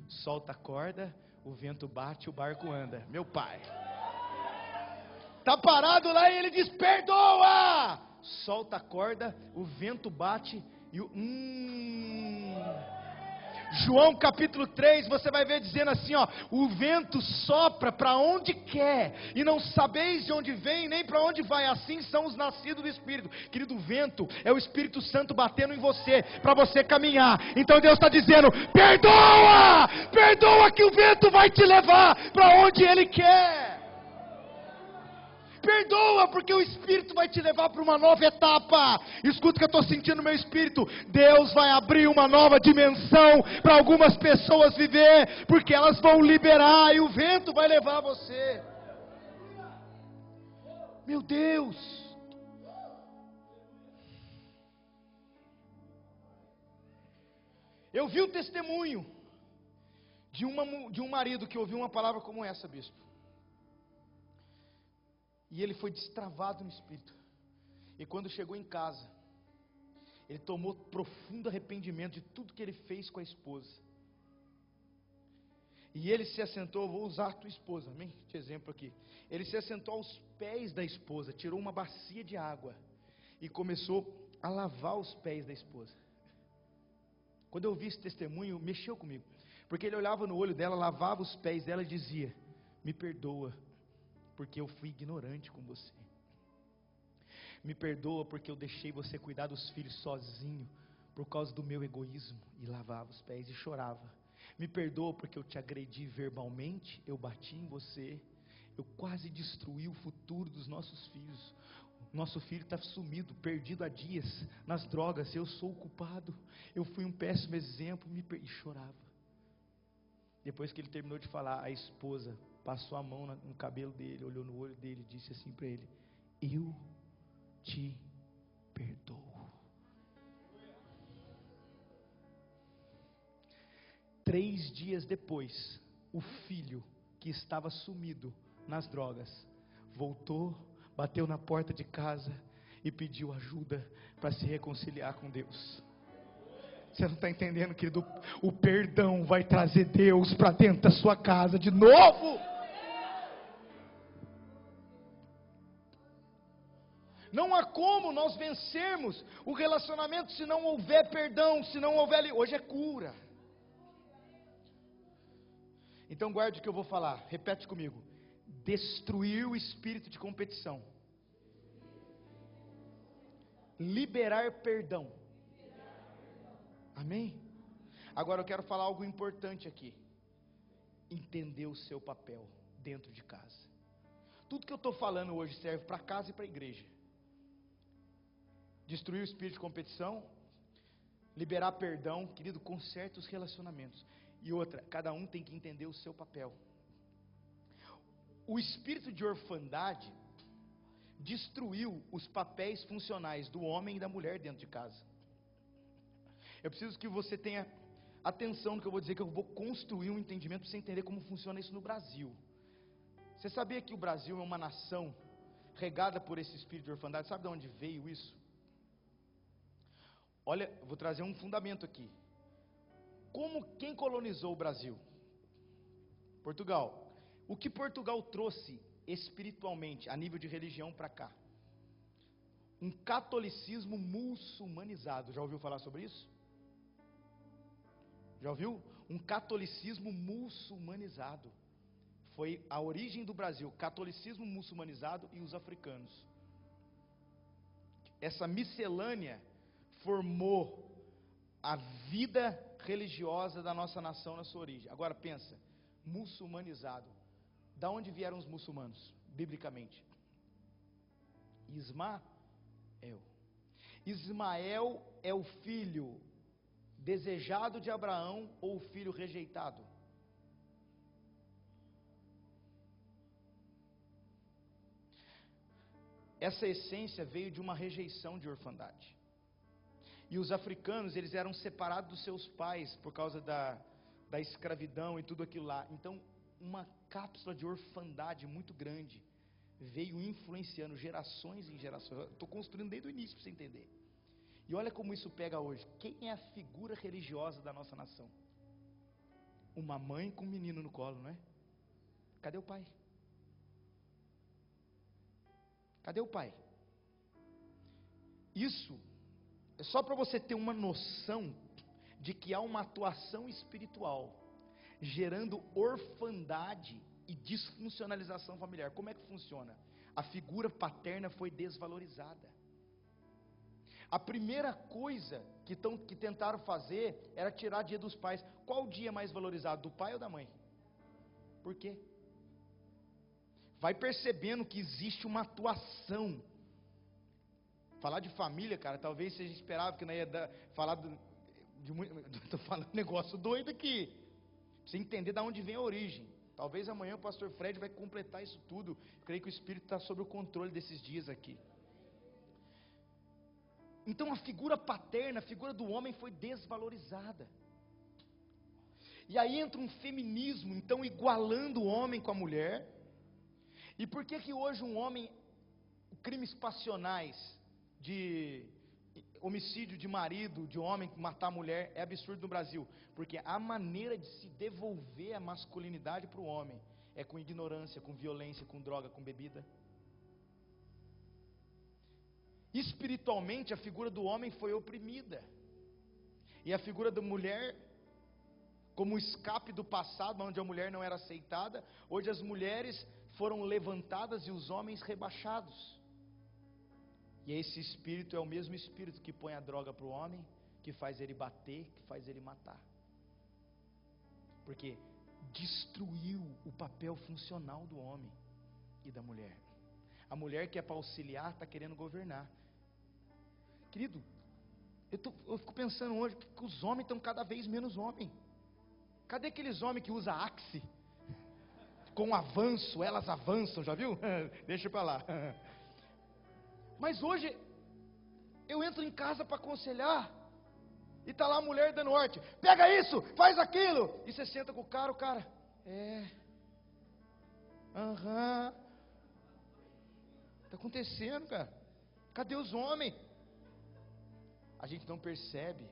Solta a corda, o vento bate, o barco anda. Meu pai, está parado lá e ele diz, perdoa! Solta a corda, o vento bate, e João capítulo 3, você vai ver dizendo assim, ó, o vento sopra para onde quer, e não sabeis de onde vem, nem para onde vai, assim são os nascidos do Espírito. Querido, o vento é o Espírito Santo batendo em você, para você caminhar. Então Deus está dizendo, perdoa! Perdoa que o vento vai te levar para onde Ele quer. Perdoa, porque o Espírito vai te levar para uma nova etapa. Escuta o que eu estou sentindo no meu espírito. Deus vai abrir uma nova dimensão para algumas pessoas viver, porque elas vão liberar e o vento vai levar você. Meu Deus. Eu vi o testemunho de um marido que ouviu uma palavra como essa, bispo. E ele foi destravado no espírito. E quando chegou em casa, ele tomou profundo arrependimento de tudo que ele fez com a esposa. E ele se assentou, vou usar a tua esposa, amém? De exemplo aqui. Ele se assentou aos pés da esposa, tirou uma bacia de água e começou a lavar os pés da esposa. Quando eu vi esse testemunho, mexeu comigo. Porque ele olhava no olho dela, lavava os pés dela e dizia, me perdoa, porque eu fui ignorante com você. Me perdoa porque eu deixei você cuidar dos filhos sozinho, por causa do meu egoísmo. E lavava os pés e chorava. Me perdoa porque eu te agredi verbalmente, eu bati em você, eu quase destruí o futuro dos nossos filhos. Nosso filho está sumido, perdido há dias, nas drogas, eu sou o culpado, eu fui um péssimo exemplo, e chorava. Depois que ele terminou de falar, a esposa passou a mão no cabelo dele, olhou no olho dele e disse assim para ele, eu te perdoo. 3 dias depois, o filho que estava sumido nas drogas, voltou, bateu na porta de casa e pediu ajuda para se reconciliar com Deus. Você não está entendendo, querido? O perdão vai trazer Deus para dentro da sua casa de novo. Não há como nós vencermos o relacionamento se não houver perdão, se não houver... Hoje é cura. Então guarde o que eu vou falar, repete comigo. Destruir o espírito de competição. Liberar perdão. Amém? Agora eu quero falar algo importante aqui. Entender o seu papel dentro de casa. Tudo que eu estou falando hoje serve para casa e para a igreja. Destruir o espírito de competição, liberar perdão, querido, conserta os relacionamentos. E outra, cada um tem que entender o seu papel. O espírito de orfandade destruiu os papéis funcionais do homem e da mulher dentro de casa. Eu preciso que você tenha atenção no que eu vou dizer, que eu vou construir um entendimento para você entender como funciona isso no Brasil. Você sabia que o Brasil é uma nação regada por esse espírito de orfandade? Sabe de onde veio isso? Olha, eu vou trazer um fundamento aqui. Quem colonizou o Brasil? Portugal. O que Portugal trouxe espiritualmente, a nível de religião para cá? Um catolicismo muçulmanizado. Já ouviu falar sobre isso? Já ouviu? Um catolicismo muçulmanizado. Foi a origem do Brasil, catolicismo muçulmanizado e os africanos. Essa miscelânea formou a vida religiosa da nossa nação na sua origem. Agora pensa, muçulmanizado. Da onde vieram os muçulmanos, biblicamente? Ismael. Ismael é o filho desejado de Abraão ou o filho rejeitado? Essa essência veio de uma rejeição de orfandade. E os africanos, eles eram separados dos seus pais por causa da escravidão e tudo aquilo lá. Então, uma cápsula de orfandade muito grande veio influenciando gerações em gerações. Estou construindo desde o início para você entender. E olha como isso pega hoje. Quem é a figura religiosa da nossa nação? Uma mãe com um menino no colo, não é? Cadê o pai? Cadê o pai? Isso é só para você ter uma noção de que há uma atuação espiritual gerando orfandade e disfuncionalização familiar. Como é que funciona? A figura paterna foi desvalorizada. A primeira coisa que tentaram fazer era tirar dia dos pais. Qual o dia mais valorizado, do pai ou da mãe? Por quê? Vai percebendo que existe uma atuação. Falar de família, cara, talvez seja esperável que não ia falar estou falando negócio doido aqui. Pra você entender de onde vem a origem. Talvez amanhã o pastor Fred vai completar isso tudo. Eu creio que o Espírito está sob o controle desses dias aqui. Então a figura paterna, a figura do homem foi desvalorizada. E aí entra um feminismo, então igualando o homem com a mulher. E por que hoje um homem, crimes passionais, de homicídio de marido, de homem matar a mulher, é absurdo no Brasil? Porque a maneira de se devolver a masculinidade para o homem é com ignorância, com violência, com droga, com bebida. Espiritualmente a figura do homem foi oprimida, e a figura da mulher, como escape do passado, onde a mulher não era aceitada, hoje as mulheres foram levantadas e os homens rebaixados. E esse espírito é o mesmo espírito que põe a droga para o homem, que faz ele bater, que faz ele matar, porque destruiu o papel funcional do homem e da mulher. A mulher que é para auxiliar está querendo governar. Querido, eu fico pensando hoje que os homens estão cada vez menos homens. Cadê aqueles homens que usam Axe? Com avanço, elas avançam, já viu? Deixa para lá. Mas hoje, eu entro em casa para aconselhar, e está lá a mulher dando ordem: pega isso, faz aquilo. E você senta com o cara, está acontecendo, cara. Cadê os homens? A gente não percebe,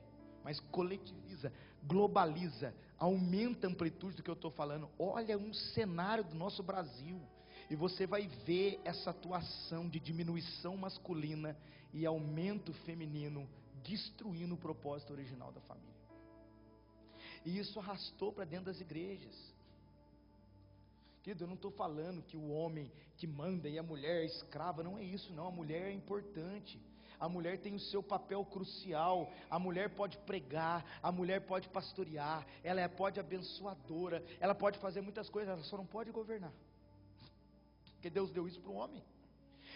mas coletiviza, globaliza, aumenta a amplitude do que eu estou falando. Olha um cenário do nosso Brasil, e você vai ver essa atuação de diminuição masculina e aumento feminino, destruindo o propósito original da família. E isso arrastou para dentro das igrejas. Querido, eu não estou falando que o homem que manda e a mulher é escrava, não é isso não. A mulher é importante. A mulher tem o seu papel crucial. A mulher pode pregar, a mulher pode pastorear, ela pode abençoadora, ela pode fazer muitas coisas, ela só não pode governar. Porque Deus deu isso para o homem.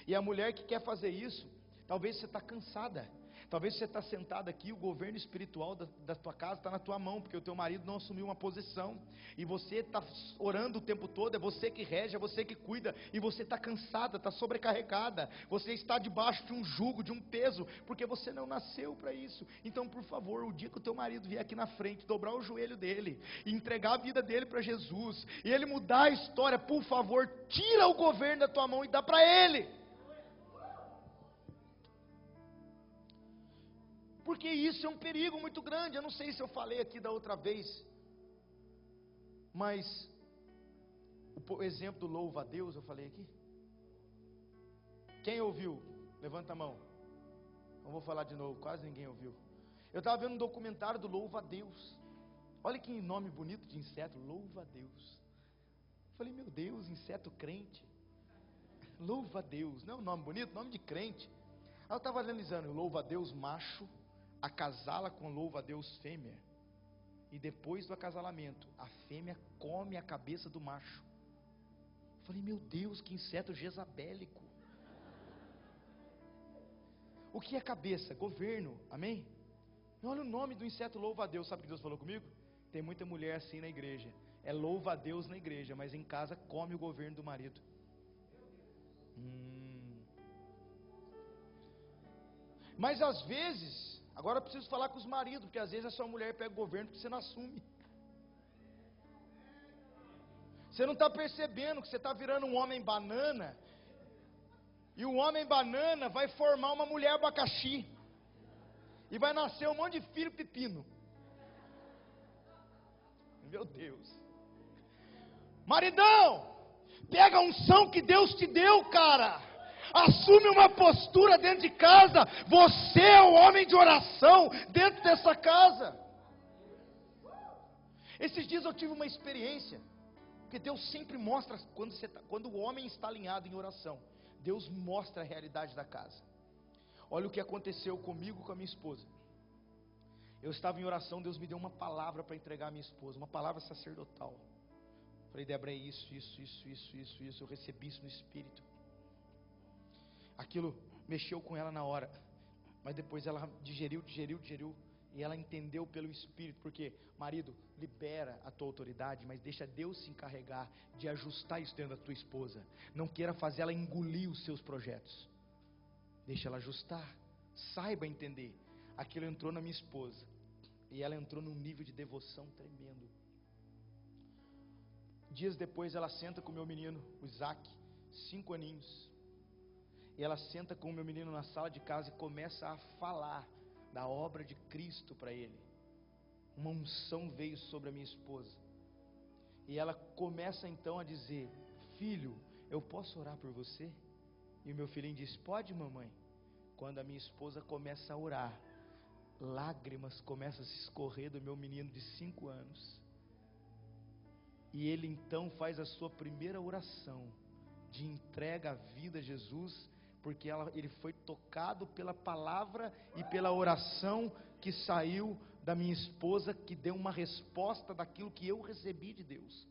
E a mulher que quer fazer isso, talvez você está cansada. Talvez você está sentado aqui, o governo espiritual da tua casa está na tua mão, porque o teu marido não assumiu uma posição, e você está orando o tempo todo, é você que rege, é você que cuida, e você está cansada, está sobrecarregada, você está debaixo de um jugo, de um peso, porque você não nasceu para isso. Então, por favor, o dia que o teu marido vier aqui na frente, dobrar o joelho dele, e entregar a vida dele para Jesus, e ele mudar a história, por favor, tira o governo da tua mão e dá para ele. Porque isso é um perigo muito grande. Eu não sei se eu falei aqui da outra vez, mas o exemplo do louva a Deus, eu falei aqui? Quem ouviu? Levanta a mão. Não vou falar de novo, quase ninguém ouviu. Eu estava vendo um documentário do louva a Deus. Olha que nome bonito de inseto, louva a Deus. Eu falei, meu Deus, inseto crente. Louva a Deus, não é um nome bonito? Nome de crente. Aí eu estava analisando, louva a Deus macho acasala com louva a Deus fêmea, e depois do acasalamento, a fêmea come a cabeça do macho. Eu falei, meu Deus, que inseto jezabélico. O que é cabeça? Governo, amém? Olha o nome do inseto louva a Deus. Sabe o que Deus falou comigo? Tem muita mulher assim na igreja, é louva a Deus na igreja, mas em casa come o governo do marido. Mas às vezes, agora eu preciso falar com os maridos, porque às vezes a sua mulher pega o governo porque você não assume. Você não está percebendo que você está virando um homem banana, e o homem banana vai formar uma mulher abacaxi, e vai nascer um monte de filho pepino. Meu Deus. Maridão, pega a unção que Deus te deu, cara. Assume uma postura dentro de casa. Você é o homem de oração dentro dessa casa. Esses dias eu tive uma experiência, porque Deus sempre mostra quando o homem está alinhado em oração. Deus mostra a realidade da casa. Olha o que aconteceu comigo, com a minha esposa. Eu estava em oração, Deus me deu uma palavra para entregar à minha esposa, uma palavra sacerdotal. Falei, Débora, é isso. Eu recebi isso no Espírito. Aquilo mexeu com ela na hora, mas depois ela digeriu, e ela entendeu pelo Espírito. Porque, marido, libera a tua autoridade, mas deixa Deus se encarregar de ajustar isso dentro da tua esposa. Não queira fazer ela engolir os seus projetos, deixa ela ajustar, saiba entender. Aquilo entrou na minha esposa, e ela entrou num nível de devoção tremendo. Dias depois ela senta com o meu menino, o Isaac, 5 aninhos, e ela senta com o meu menino na sala de casa e começa a falar da obra de Cristo para ele. Uma unção veio sobre a minha esposa, e ela começa então a dizer, filho, eu posso orar por você? E o meu filhinho diz, pode, mamãe. Quando a minha esposa começa a orar, lágrimas começam a se escorrer do meu menino de 5 anos, e ele então faz a sua primeira oração de entrega à vida a Jesus, porque ele foi tocado pela palavra e pela oração que saiu da minha esposa, que deu uma resposta daquilo que eu recebi de Deus.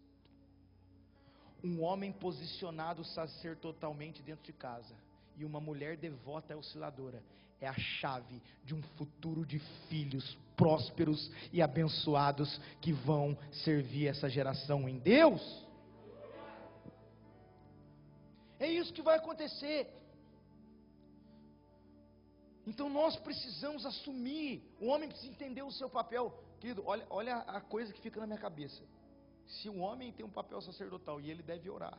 Um homem posicionado sacerdotalmente dentro de casa, e uma mulher devota e osciladora, é a chave de um futuro de filhos prósperos e abençoados, que vão servir essa geração em Deus. É isso que vai acontecer. Então nós precisamos assumir, o homem precisa entender o seu papel. Querido, olha a coisa que fica na minha cabeça. Se o homem tem um papel sacerdotal, e ele deve orar,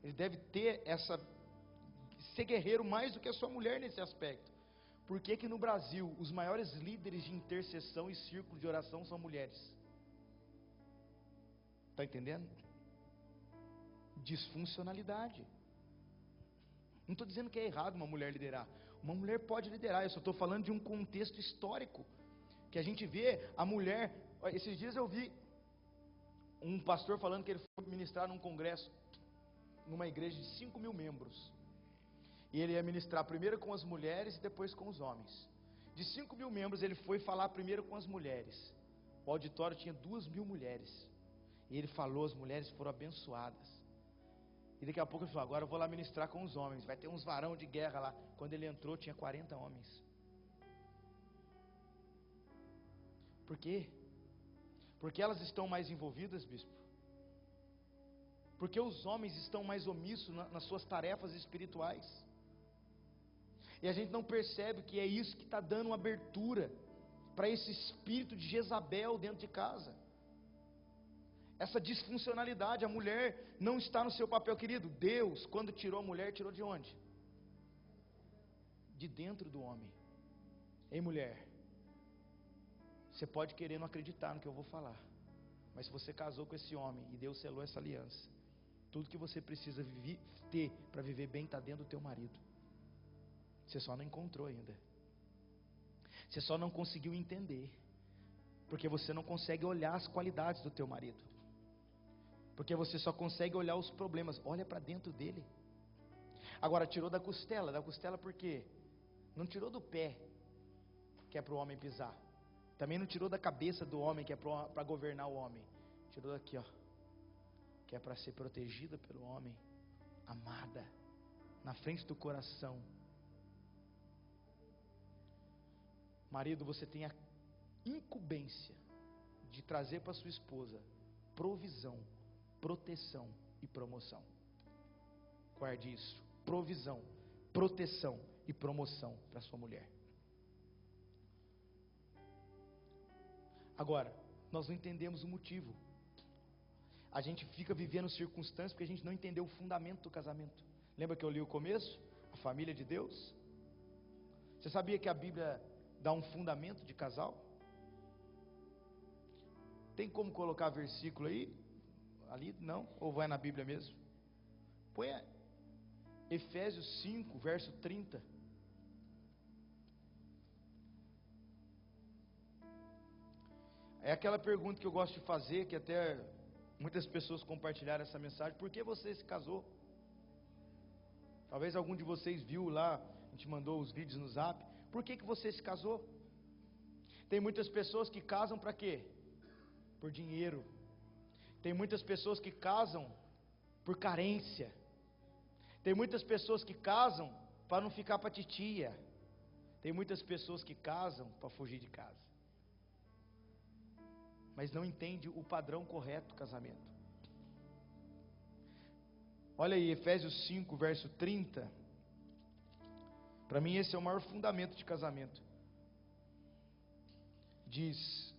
ele deve ter ser guerreiro mais do que a sua mulher nesse aspecto. Por que que no Brasil os maiores líderes de intercessão e círculo de oração são mulheres? Está entendendo? Disfuncionalidade. Não estou dizendo que é errado uma mulher liderar. Uma mulher pode liderar. Eu só estou falando de um contexto histórico, que a gente vê a mulher. Esses dias eu vi um pastor falando que ele foi ministrar num congresso, numa igreja de 5.000 membros, E ele ia ministrar primeiro com as mulheres e depois com os homens. De 5.000 membros, ele foi falar primeiro com as mulheres. O auditório tinha 2.000 mulheres. E ele falou, as mulheres foram abençoadas. E daqui a pouco ele falou, agora eu vou lá ministrar com os homens. Vai ter uns varão de guerra lá. Quando ele entrou, tinha 40 homens. Por quê? Porque elas estão mais envolvidas, bispo? Porque os homens estão mais omissos nas suas tarefas espirituais. E a gente não percebe que é isso que está dando uma abertura para esse espírito de Jezabel dentro de casa. Essa disfuncionalidade, a mulher não está no seu papel, querido. Deus, quando tirou a mulher, tirou de onde? De dentro do homem. Ei, mulher, você pode querer não acreditar no que eu vou falar, mas se você casou com esse homem e Deus selou essa aliança, tudo que você precisa ter para viver bem está dentro do teu marido. Você só não encontrou ainda. Você só não conseguiu entender, porque você não consegue olhar as qualidades do teu marido, porque você só consegue olhar os problemas. Olha para dentro dele. Agora, tirou da costela por quê? Não tirou do pé, que é para o homem pisar. Também não tirou da cabeça do homem, que é para governar o homem. Tirou daqui, ó, que é para ser protegida pelo homem, amada, na frente do coração. Marido, você tem a incumbência de trazer para sua esposa provisão, proteção e promoção. Guarde isso: provisão, proteção e promoção para sua mulher. Agora, nós não entendemos o motivo. A gente fica vivendo circunstâncias porque a gente não entendeu o fundamento do casamento. Lembra que eu li o começo? A família de Deus. Você sabia que a Bíblia dá um fundamento de casal? Tem como colocar versículo aí? Ali? Não? Ou vai na Bíblia mesmo? Põe Efésios 5, verso 30. É aquela pergunta que eu gosto de fazer, que até muitas pessoas compartilharam essa mensagem: por que você se casou? Talvez algum de vocês viu lá, a gente mandou os vídeos no zap. Por que você se casou? Tem muitas pessoas que casam para quê? Por dinheiro. Tem muitas pessoas que casam por carência. Tem muitas pessoas que casam para não ficar para titia. Tem muitas pessoas que casam para fugir de casa, mas não entende o padrão correto do casamento. Olha aí, Efésios 5, verso 30. Para mim esse é o maior fundamento de casamento. Diz: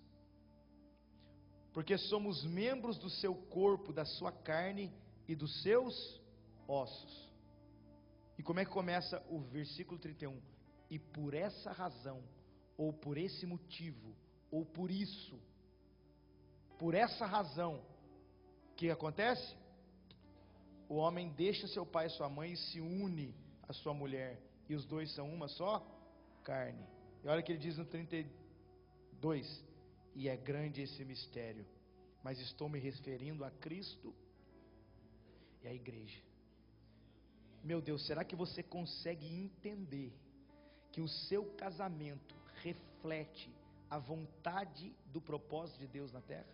porque somos membros do seu corpo, da sua carne e dos seus ossos. E como é que começa o versículo 31? E por essa razão, ou por esse motivo, ou por isso, por essa razão, o que acontece? O homem deixa seu pai e sua mãe e se une à sua mulher, e os dois são uma só carne. E olha o que ele diz no 32: e é grande esse mistério, mas estou me referindo a Cristo e a igreja. Meu Deus, será que você consegue entender que o seu casamento reflete a vontade do propósito de Deus na terra?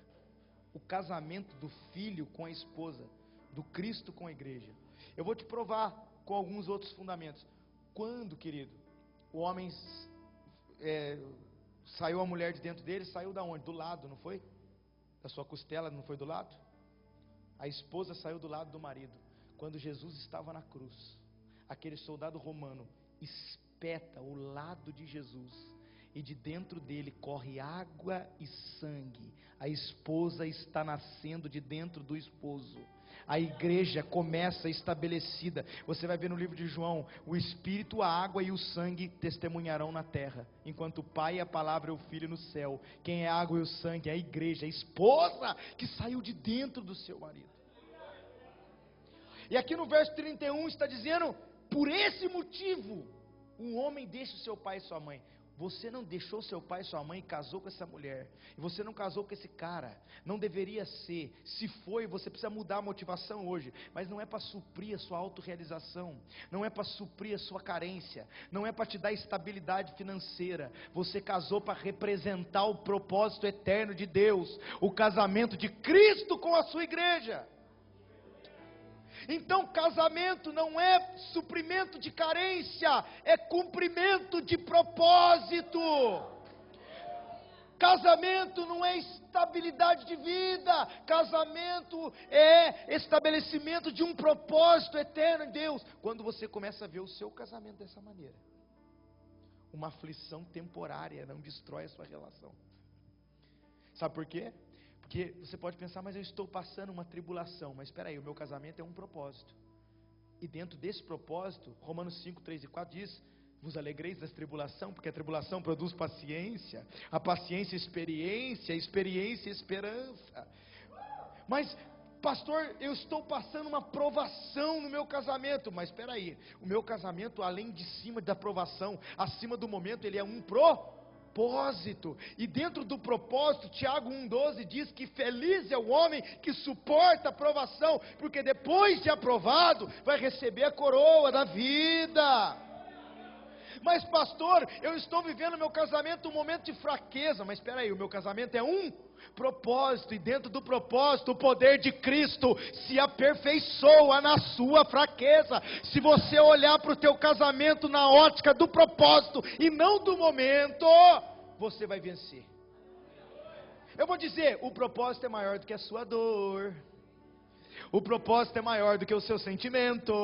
O casamento do filho com a esposa, do Cristo com a igreja. Eu vou te provar com alguns outros fundamentos. Quando, querido, o homem saiu a mulher de dentro dele, saiu da onde? Do lado, não foi? Da sua costela, não foi do lado? A esposa saiu do lado do marido. Quando Jesus estava na cruz, aquele soldado romano espeta o lado de Jesus, e de dentro dele corre água e sangue. A esposa está nascendo de dentro do esposo. A igreja começa estabelecida. Você vai ver no livro de João: o Espírito, a água e o sangue testemunharão na terra, enquanto o Pai, a palavra e o Filho no céu. Quem é a água e o sangue? É a igreja, a esposa que saiu de dentro do seu marido. E aqui no verso 31 está dizendo: por esse motivo, um homem deixa o seu pai e sua mãe. você não deixou seu pai e sua mãe e casou com essa mulher, e você não casou com esse cara, não deveria ser. Se foi, você precisa mudar a motivação hoje, mas não é para suprir a sua autorrealização, não é para suprir a sua carência, não é para te dar estabilidade financeira. Você casou para representar o propósito eterno de Deus, o casamento de Cristo com a sua igreja. Então casamento não é suprimento de carência, é cumprimento de propósito. Casamento não é estabilidade de vida, casamento é estabelecimento de um propósito eterno em Deus. Quando você começa a ver o seu casamento dessa maneira, uma aflição temporária não destrói a sua relação. Sabe por quê? Porque você pode pensar, mas eu estou passando uma tribulação. Mas espera aí, o meu casamento é um propósito. E dentro desse propósito, Romanos 5, 3 e 4 diz: vos alegreis das tribulação, porque a tribulação produz paciência, a paciência experiência, a experiência esperança. Mas pastor, eu estou passando uma provação no meu casamento. Mas espera aí, o meu casamento, além de cima da provação, acima do momento, ele é um propósito. E dentro do propósito, Tiago 1,12 diz que feliz é o homem que suporta a provação, porque depois de aprovado, vai receber a coroa da vida. Mas pastor, eu estou vivendo meu casamento um momento de fraqueza. Mas espera aí, o meu casamento é um propósito, e dentro do propósito, o poder de Cristo se aperfeiçoa na sua fraqueza. Se você olhar para o teu casamento na ótica do propósito e não do momento, você vai vencer. Eu vou dizer, o propósito é maior do que a sua dor. O propósito é maior do que o seu sentimento.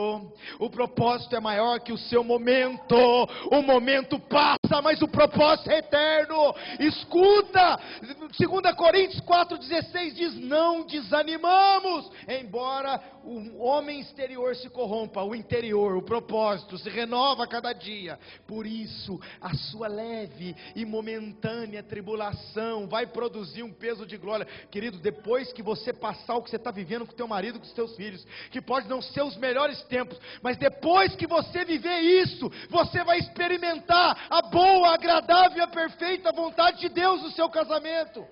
O propósito é maior que o seu momento. O momento passa, mas o propósito é eterno. Escuta, 2 Coríntios 4,16 diz: não desanimamos, embora o homem exterior se corrompa, o interior, o propósito se renova a cada dia. Por isso a sua leve e momentânea tribulação vai produzir um peso de glória. Querido, depois que você passar o que você está vivendo com o teu marido, com os teus filhos, que pode não ser os melhores tempos, mas depois que você viver isso, você vai experimentar a boa, agradável e a perfeita vontade de Deus no seu casamento.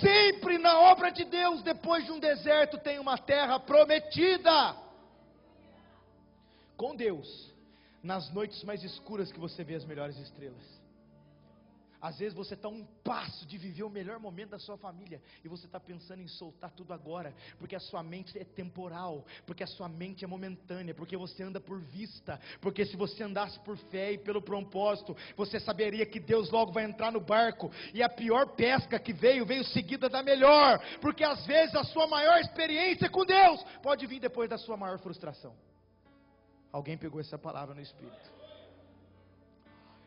Sempre na obra de Deus, depois de um deserto, tem uma terra prometida. Com Deus, nas noites mais escuras que você vê as melhores estrelas. Às vezes você está a um passo de viver o melhor momento da sua família, e você está pensando em soltar tudo agora, porque a sua mente é temporal, porque a sua mente é momentânea, porque você anda por vista, porque se você andasse por fé e pelo propósito, você saberia que Deus logo vai entrar no barco, e a pior pesca que veio seguida da melhor, porque às vezes a sua maior experiência com Deus pode vir depois da sua maior frustração. Alguém pegou essa palavra no Espírito?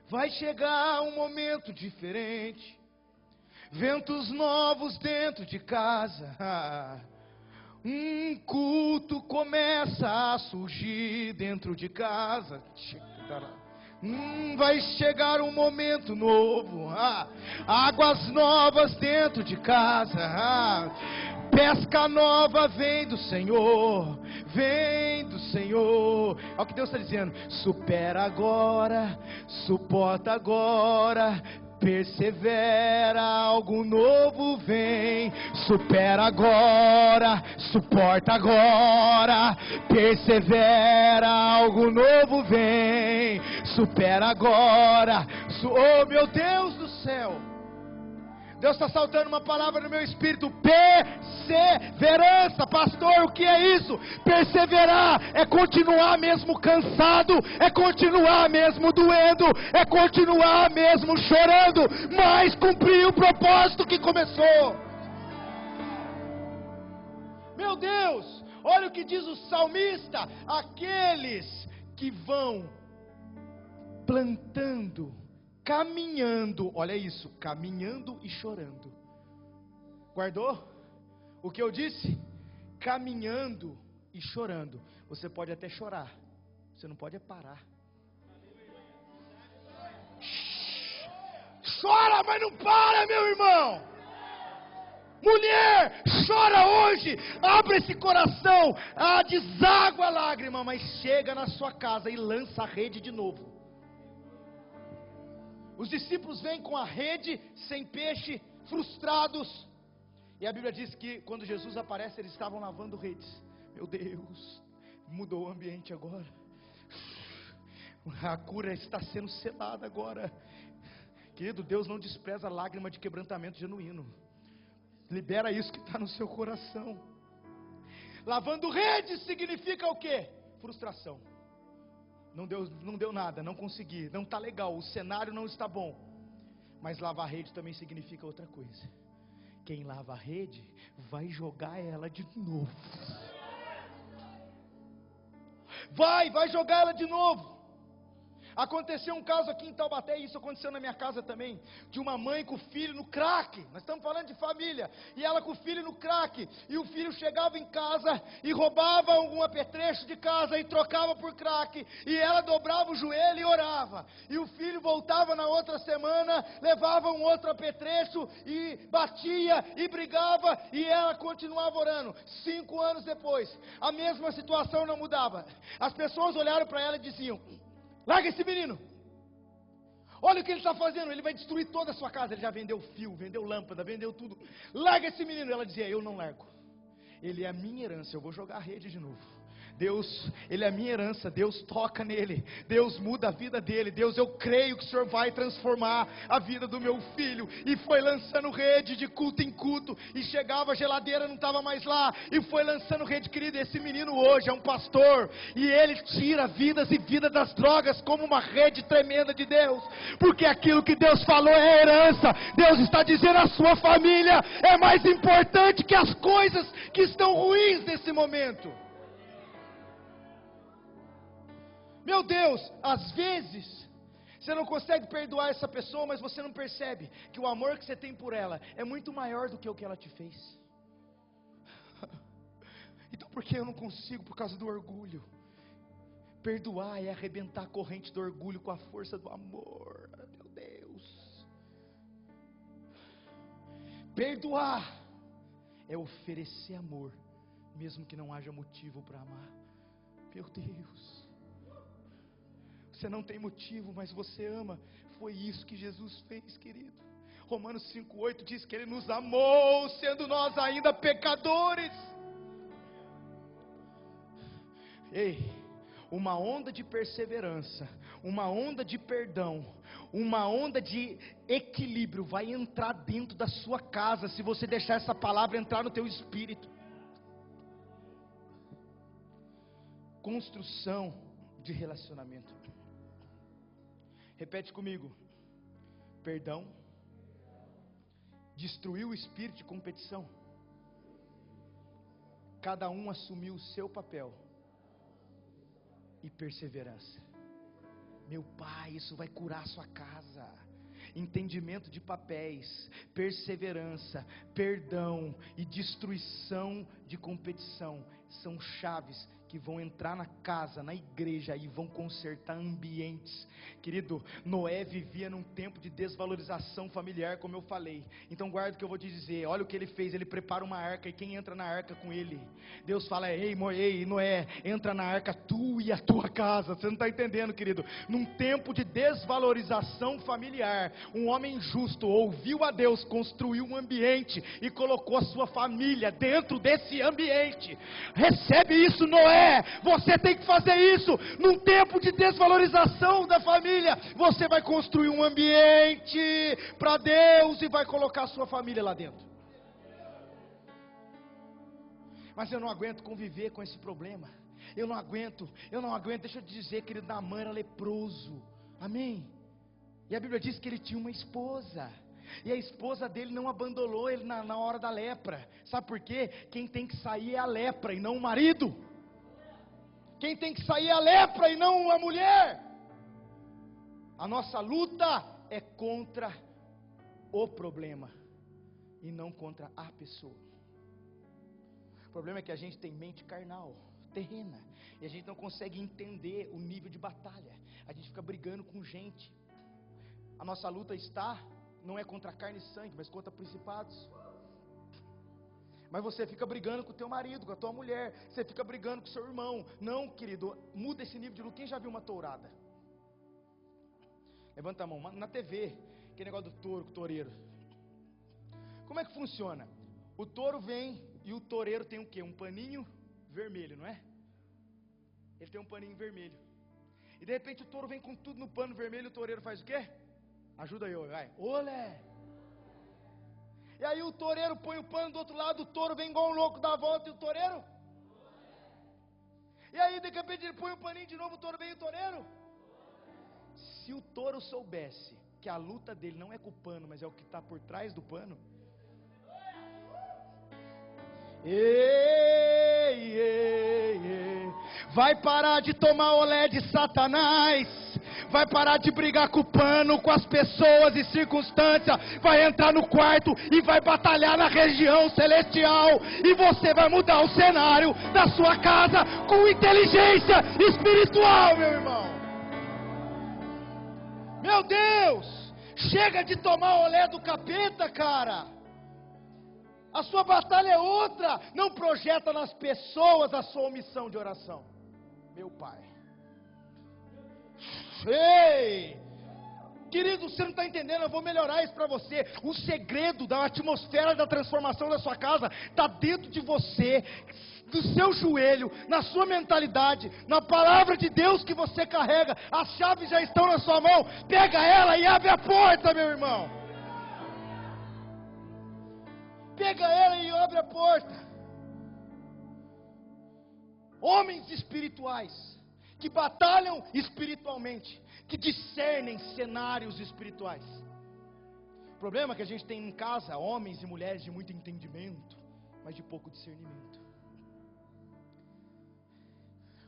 Vai chegar um momento diferente, ventos novos dentro de casa, um culto começa a surgir dentro de casa. Vai chegar um momento novo, águas novas dentro de casa, pesca nova vem do Senhor, vem do Senhor. Olha o que Deus está dizendo: supera agora, suporta agora, persevera, algo novo vem. Supera agora, suporta agora, persevera, algo novo vem. Supera agora, oh meu Deus do céu, Deus está saltando uma palavra no meu espírito: perseverança. Pastor, o que é isso? Perseverar é continuar mesmo cansado, é continuar mesmo doendo, é continuar mesmo chorando, mas cumprir o propósito que começou. Meu Deus, olha o que diz o salmista: aqueles que vão plantando, caminhando, olha isso, caminhando e chorando. Guardou o que eu disse? Caminhando e chorando. Você pode até chorar, você não pode parar. Chora, mas não para, meu irmão. Mulher, chora hoje, abre esse coração, deságua a lágrima, mas chega na sua casa e lança a rede de novo. Os discípulos vêm com a rede sem peixe, frustrados. E a Bíblia diz que quando Jesus aparece, eles estavam lavando redes. Meu Deus, mudou o ambiente agora. A cura está sendo selada agora. Querido, Deus não despreza a lágrima de quebrantamento genuíno. Libera isso que está no seu coração. Lavando redes significa o quê? Frustração. Não deu nada, não consegui, não está legal, o cenário não está bom. Mas lavar rede também significa outra coisa. Quem lava a rede vai jogar ela de novo. Vai jogar ela de novo. Aconteceu um caso aqui em Taubaté, e isso aconteceu na minha casa também, de uma mãe com o filho no crack. Nós estamos falando de família, e ela com o filho no crack, e o filho chegava em casa e roubava algum apetrecho de casa e trocava por crack, e ela dobrava o joelho e orava, e o filho voltava na outra semana, levava um outro apetrecho e batia e brigava, e ela continuava orando. 5 anos depois, a mesma situação não mudava. As pessoas olharam para ela e diziam: larga esse menino, olha o que ele está fazendo, ele vai destruir toda a sua casa. Ele já vendeu fio, vendeu lâmpada, vendeu tudo. Larga esse menino. Ela dizia: eu não largo, ele é a minha herança, eu vou jogar a rede de novo. Deus, ele é a minha herança, Deus toca nele, Deus muda a vida dele. Deus, eu creio que o Senhor vai transformar a vida do meu filho. E foi lançando rede de culto em culto, e chegava, a geladeira não estava mais lá, e foi lançando rede. Querido, esse menino hoje é um pastor, e ele tira vidas e vidas das drogas como uma rede tremenda de Deus, porque aquilo que Deus falou é herança. Deus está dizendo: a sua família é mais importante que as coisas que estão ruins nesse momento. Meu Deus, às vezes você não consegue perdoar essa pessoa, mas você não percebe que o amor que você tem por ela é muito maior do que o que ela te fez. Então por que eu não consigo? Por causa do orgulho. Perdoar é arrebentar a corrente do orgulho com a força do amor. Meu Deus. Perdoar é oferecer amor, mesmo que não haja motivo para amar. Meu Deus. Você não tem motivo, mas você ama. Foi isso que Jesus fez, querido. Romanos 5,8 diz que Ele nos amou, sendo nós ainda pecadores. Ei, uma onda de perseverança, uma onda de perdão, uma onda de equilíbrio vai entrar dentro da sua casa, se você deixar essa palavra entrar no teu espírito. Construção de relacionamento. Repete comigo: perdão, destruiu o espírito de competição, cada um assumiu o seu papel, e perseverança. Meu Pai, isso vai curar a sua casa. Entendimento de papéis, perseverança, perdão e destruição de competição são chaves que vão entrar na casa, na igreja, e vão consertar ambientes. Querido, Noé vivia num tempo de desvalorização familiar, como eu falei. Então guarda o que eu vou te dizer. Olha o que ele fez: ele prepara uma arca, e quem entra na arca com ele? Deus fala: ei Noé, entra na arca tu e a tua casa. Você não está entendendo, querido? Num tempo de desvalorização familiar, um homem justo ouviu a Deus, construiu um ambiente e colocou a sua família dentro desse ambiente. Recebe isso, Noé. Você tem que fazer isso. Num tempo de desvalorização da família, você vai construir um ambiente para Deus e vai colocar a sua família lá dentro. Mas eu não aguento conviver com esse problema. Eu não aguento. Deixa eu te dizer, querido, Naamã era leproso. Amém? E a Bíblia diz que ele tinha uma esposa, e a esposa dele não abandonou ele na hora da lepra. Sabe por quê? Quem tem que sair é a lepra e não o marido. Quem tem que sair é a lepra e não a mulher. A nossa luta é contra o problema e não contra a pessoa. O problema é que a gente tem mente carnal, terrena, e a gente não consegue entender o nível de batalha. A gente fica brigando com gente. A nossa luta não é contra carne e sangue, mas contra principados. Mas você fica brigando com o teu marido, com a tua mulher, você fica brigando com o seu irmão. Não, querido, muda esse nível de luta. Quem já viu uma tourada? Levanta a mão. Na TV, aquele negócio do touro, toureiro. Como é que funciona? O touro vem e o toureiro tem o quê? Um paninho vermelho, não é? Ele tem um paninho vermelho. E de repente o touro vem com tudo no pano vermelho, o toureiro faz o quê? Ajuda eu, vai. Olé! E aí o toureiro põe o pano do outro lado, o touro vem igual um louco, dá a volta e o toureiro? E aí de repente ele põe o paninho de novo, o touro vem e o toureiro? Se o touro soubesse que a luta dele não é com o pano, mas é o que está por trás do pano. Ei, ei, ei. Vai parar de tomar olé de Satanás. Vai parar de brigar com o pano, com as pessoas e circunstâncias. Vai entrar no quarto e vai batalhar na região celestial. E você vai mudar o cenário da sua casa com inteligência espiritual, meu irmão. Meu Deus, chega de tomar olé do capeta, cara. A sua batalha é outra. Não projeta nas pessoas a sua omissão de oração. Meu Pai. Ei! Querido, você não está entendendo, eu vou melhorar isso para você. O segredo da atmosfera da transformação da sua casa está dentro de você, do seu joelho, na sua mentalidade, na palavra de Deus que você carrega. As chaves já estão na sua mão. Pega ela e abre a porta, meu irmão. Pega ela e abre a porta. Homens espirituais que batalham espiritualmente, que discernem cenários espirituais. O problema é que a gente tem em casa homens e mulheres de muito entendimento, mas de pouco discernimento.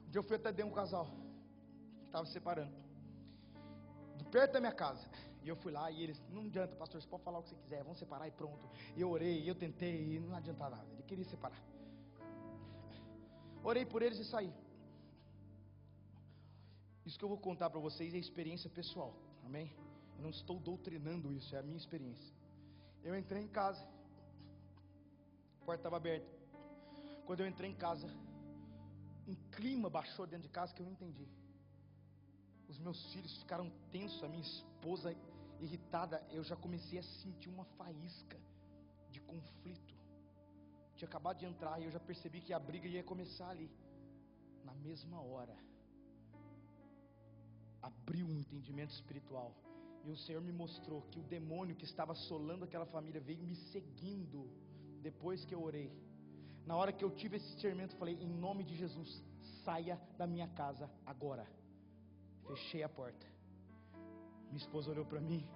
Um dia eu fui até dentro de um casal, estava se separando, de perto da minha casa. E eu fui lá e eles, não adianta, pastor, você pode falar o que você quiser, vamos separar e pronto. E eu orei, eu tentei e não adiantava nada. Ele queria separar. Orei por eles e saí. Isso que eu vou contar para vocês é experiência pessoal, amém? Eu não estou doutrinando isso, é a minha experiência. Eu entrei em casa, a porta estava aberta. Quando eu entrei em casa, um clima baixou dentro de casa que eu não entendi. Os meus filhos ficaram tensos, a minha esposa irritada. Eu já comecei a sentir uma faísca de conflito. Tinha acabado de entrar e eu já percebi que a briga ia começar ali. Na mesma hora, abriu um entendimento espiritual. E o Senhor me mostrou que o demônio que estava assolando aquela família veio me seguindo depois que eu orei. Na hora que eu tive esse discernimento, eu falei, em nome de Jesus, saia da minha casa agora. Fechei a porta. Minha esposa olhou para mim.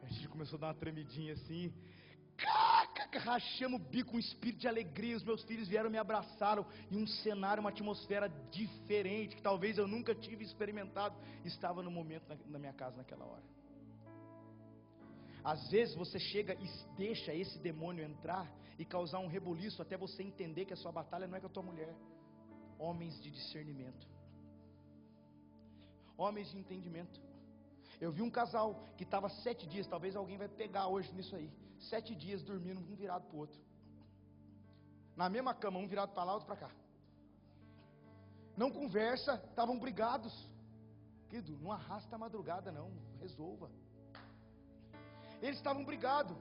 A gente começou a dar uma tremidinha assim. Rachamos o bico, um espírito de alegria. Os meus filhos vieram, me abraçaram. E um cenário, uma atmosfera diferente, que talvez eu nunca tive experimentado, estava no momento na minha casa naquela hora. Às vezes você chega e deixa esse demônio entrar e causar um rebuliço, até você entender que a sua batalha não é com a tua mulher. Homens de discernimento, homens de entendimento. Eu vi um casal que estava 7 dias, talvez alguém vai pegar hoje nisso aí, 7 dias dormindo, um virado para o outro, na mesma cama, um virado para lá, outro para cá, não conversa, estavam brigados. Querido, não arrasta a madrugada não, resolva. Eles estavam brigados,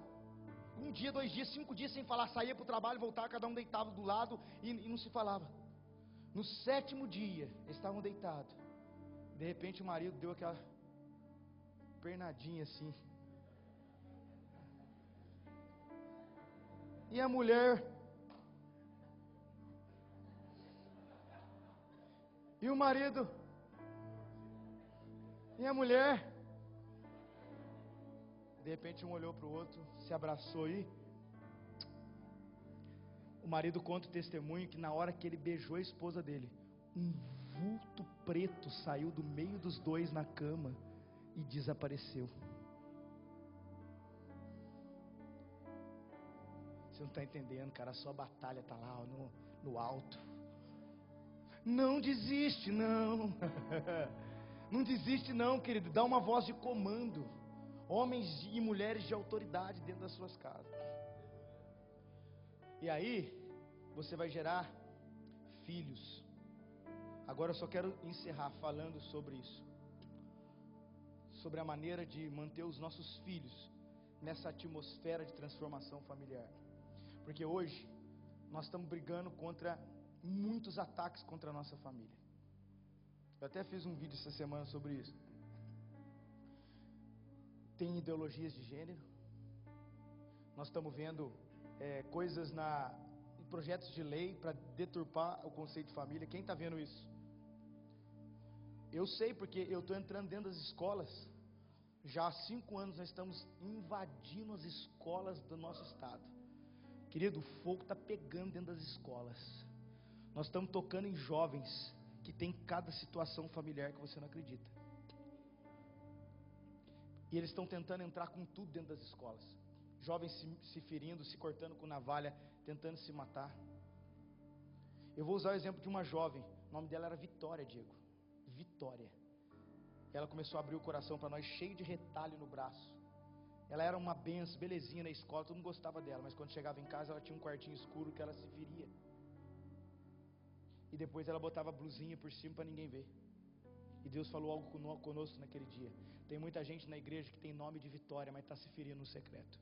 1 dia, 2 dias, 5 dias sem falar, saía para o trabalho, voltava, cada um deitava do lado e não se falava. No 7º dia, eles estavam deitados. De repente o marido deu aquela pernadinha assim. E a mulher. E o marido. E a mulher. De repente um olhou para o outro, se abraçou aí. O marido conta o testemunho que na hora que ele beijou a esposa dele, um vulto preto saiu do meio dos dois na cama e desapareceu. Você não está entendendo, cara, a sua batalha está lá no alto. Não desiste não. Não desiste não, querido. Dá uma voz de comando. Homens e mulheres de autoridade dentro das suas casas. E aí, você vai gerar filhos. Agora eu só quero encerrar falando sobre isso. sobre a maneira de manter os nossos filhos nessa atmosfera de transformação familiar. Porque hoje nós estamos brigando contra muitos ataques contra a nossa família. Eu até fiz um vídeo essa semana sobre isso. Tem ideologias de gênero. Nós estamos vendo coisas em projetos de lei para deturpar o conceito de família. Quem está vendo isso? Eu sei, porque eu estou entrando dentro das escolas. Já há 5 anos nós estamos invadindo as escolas do nosso estado. Querido, o fogo está pegando dentro das escolas. Nós estamos tocando em jovens que tem cada situação familiar que você não acredita. E eles estão tentando entrar com tudo dentro das escolas. Jovens se ferindo, se cortando com navalha, tentando se matar. Eu vou usar o exemplo de uma jovem. O nome dela era Vitória, Diego. Vitória. Ela começou a abrir o coração para nós, cheio de retalho no braço. Ela era uma benção, belezinha na escola, todo mundo gostava dela. Mas quando chegava em casa, ela tinha um quartinho escuro que ela se feria. E depois ela botava a blusinha por cima para ninguém ver. E Deus falou algo conosco naquele dia. Tem muita gente na igreja que tem nome de Vitória, mas está se ferindo no secreto.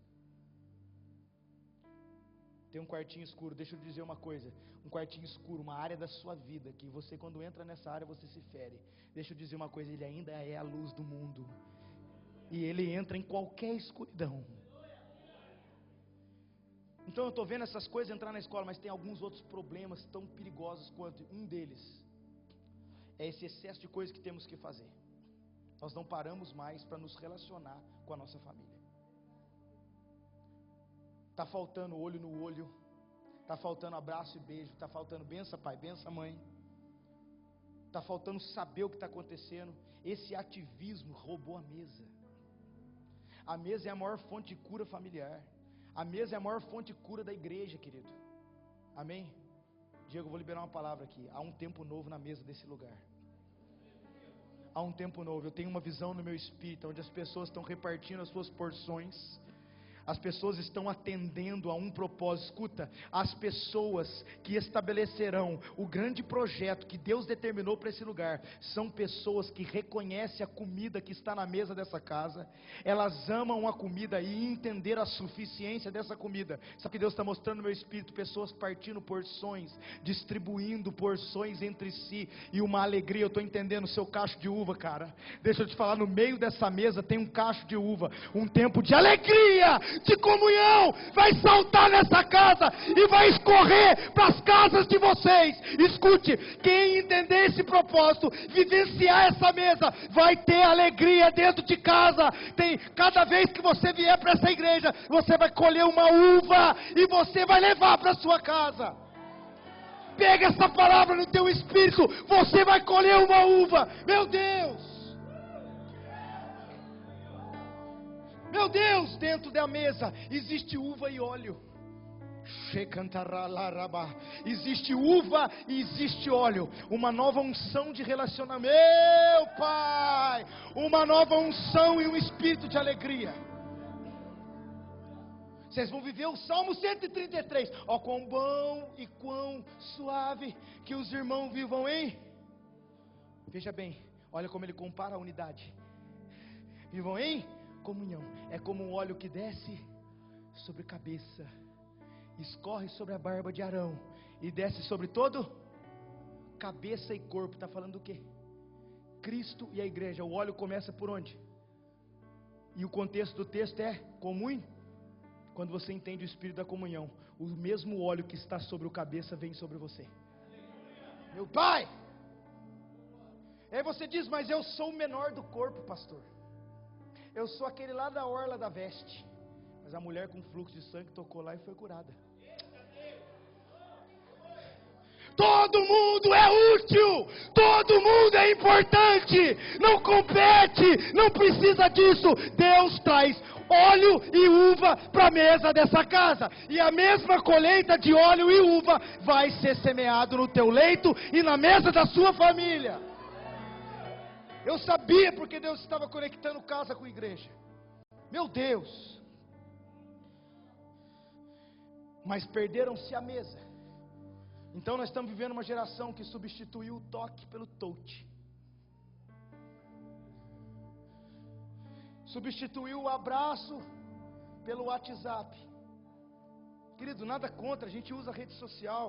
Tem um quartinho escuro. Deixa eu dizer uma coisa. Um quartinho escuro, uma área da sua vida, que você, quando entra nessa área, você se fere. Deixa eu dizer uma coisa. Ele ainda é a luz do mundo. E ele entra em qualquer escuridão. Então eu estou vendo essas coisas entrar na escola, mas tem alguns outros problemas tão perigosos quanto. Um deles é esse excesso de coisas que temos que fazer. Nós não paramos mais para nos relacionar com a nossa família. Está faltando olho no olho, está faltando abraço e beijo, está faltando benção pai, benção mãe, está faltando saber o que está acontecendo. Esse ativismo roubou a mesa. A mesa é a maior fonte de cura familiar. A mesa é a maior fonte de cura da igreja, querido. Amém? Diego, eu vou liberar uma palavra aqui. Há um tempo novo na mesa desse lugar. Há um tempo novo. Eu tenho uma visão no meu espírito, onde as pessoas estão repartindo as suas porções. As pessoas estão atendendo a um propósito. Escuta, as pessoas que estabelecerão o grande projeto que Deus determinou para esse lugar, são pessoas que reconhecem a comida que está na mesa dessa casa. Elas amam a comida e entenderam a suficiência dessa comida. Sabe o que Deus está mostrando no meu espírito? Pessoas partindo porções, distribuindo porções entre si, e uma alegria. Eu estou entendendo o seu cacho de uva, cara. Deixa eu te falar, no meio dessa mesa tem um cacho de uva, um tempo de alegria, de comunhão, vai saltar nessa casa e vai escorrer para as casas de vocês. Escute, quem entender esse propósito, vivenciar essa mesa, vai ter alegria dentro de casa. Cada vez que você vier para essa igreja, você vai colher uma uva e você vai levar para sua casa. Pega essa palavra no teu espírito, você vai colher uma uva. Meu Deus, meu Deus, dentro da mesa existe uva e óleo. Existe uva e existe óleo. Uma nova unção de relacionamento, meu Pai. Uma nova unção e um espírito de alegria. Vocês vão viver o Salmo 133. Ó, quão bom e quão suave que os irmãos vivam em. Veja bem, olha como ele compara a unidade. Vivam em comunhão. É como um óleo que desce sobre a cabeça, escorre sobre a barba de Arão e desce sobre todo cabeça e corpo. Está falando do quê? Cristo e a igreja. O óleo começa por onde? E o contexto do texto é comum. Quando você entende o espírito da comunhão, o mesmo óleo que está sobre o cabeça vem sobre você. Meu Pai! Aí você diz, mas eu sou o menor do corpo, pastor. Eu sou aquele lá da orla da veste. Mas a mulher com fluxo de sangue tocou lá e foi curada. Todo mundo é útil, todo mundo é importante. Não compete, não precisa disso. Deus traz óleo e uva para a mesa dessa casa. E a mesma colheita de óleo e uva vai ser semeado no teu leito e na mesa da sua família. Eu sabia, porque Deus estava conectando casa com igreja. Meu Deus. Mas perderam-se a mesa. Então nós estamos vivendo uma geração que substituiu o toque pelo touch. Substituiu o abraço pelo WhatsApp. Querido, nada contra, a gente usa a rede social,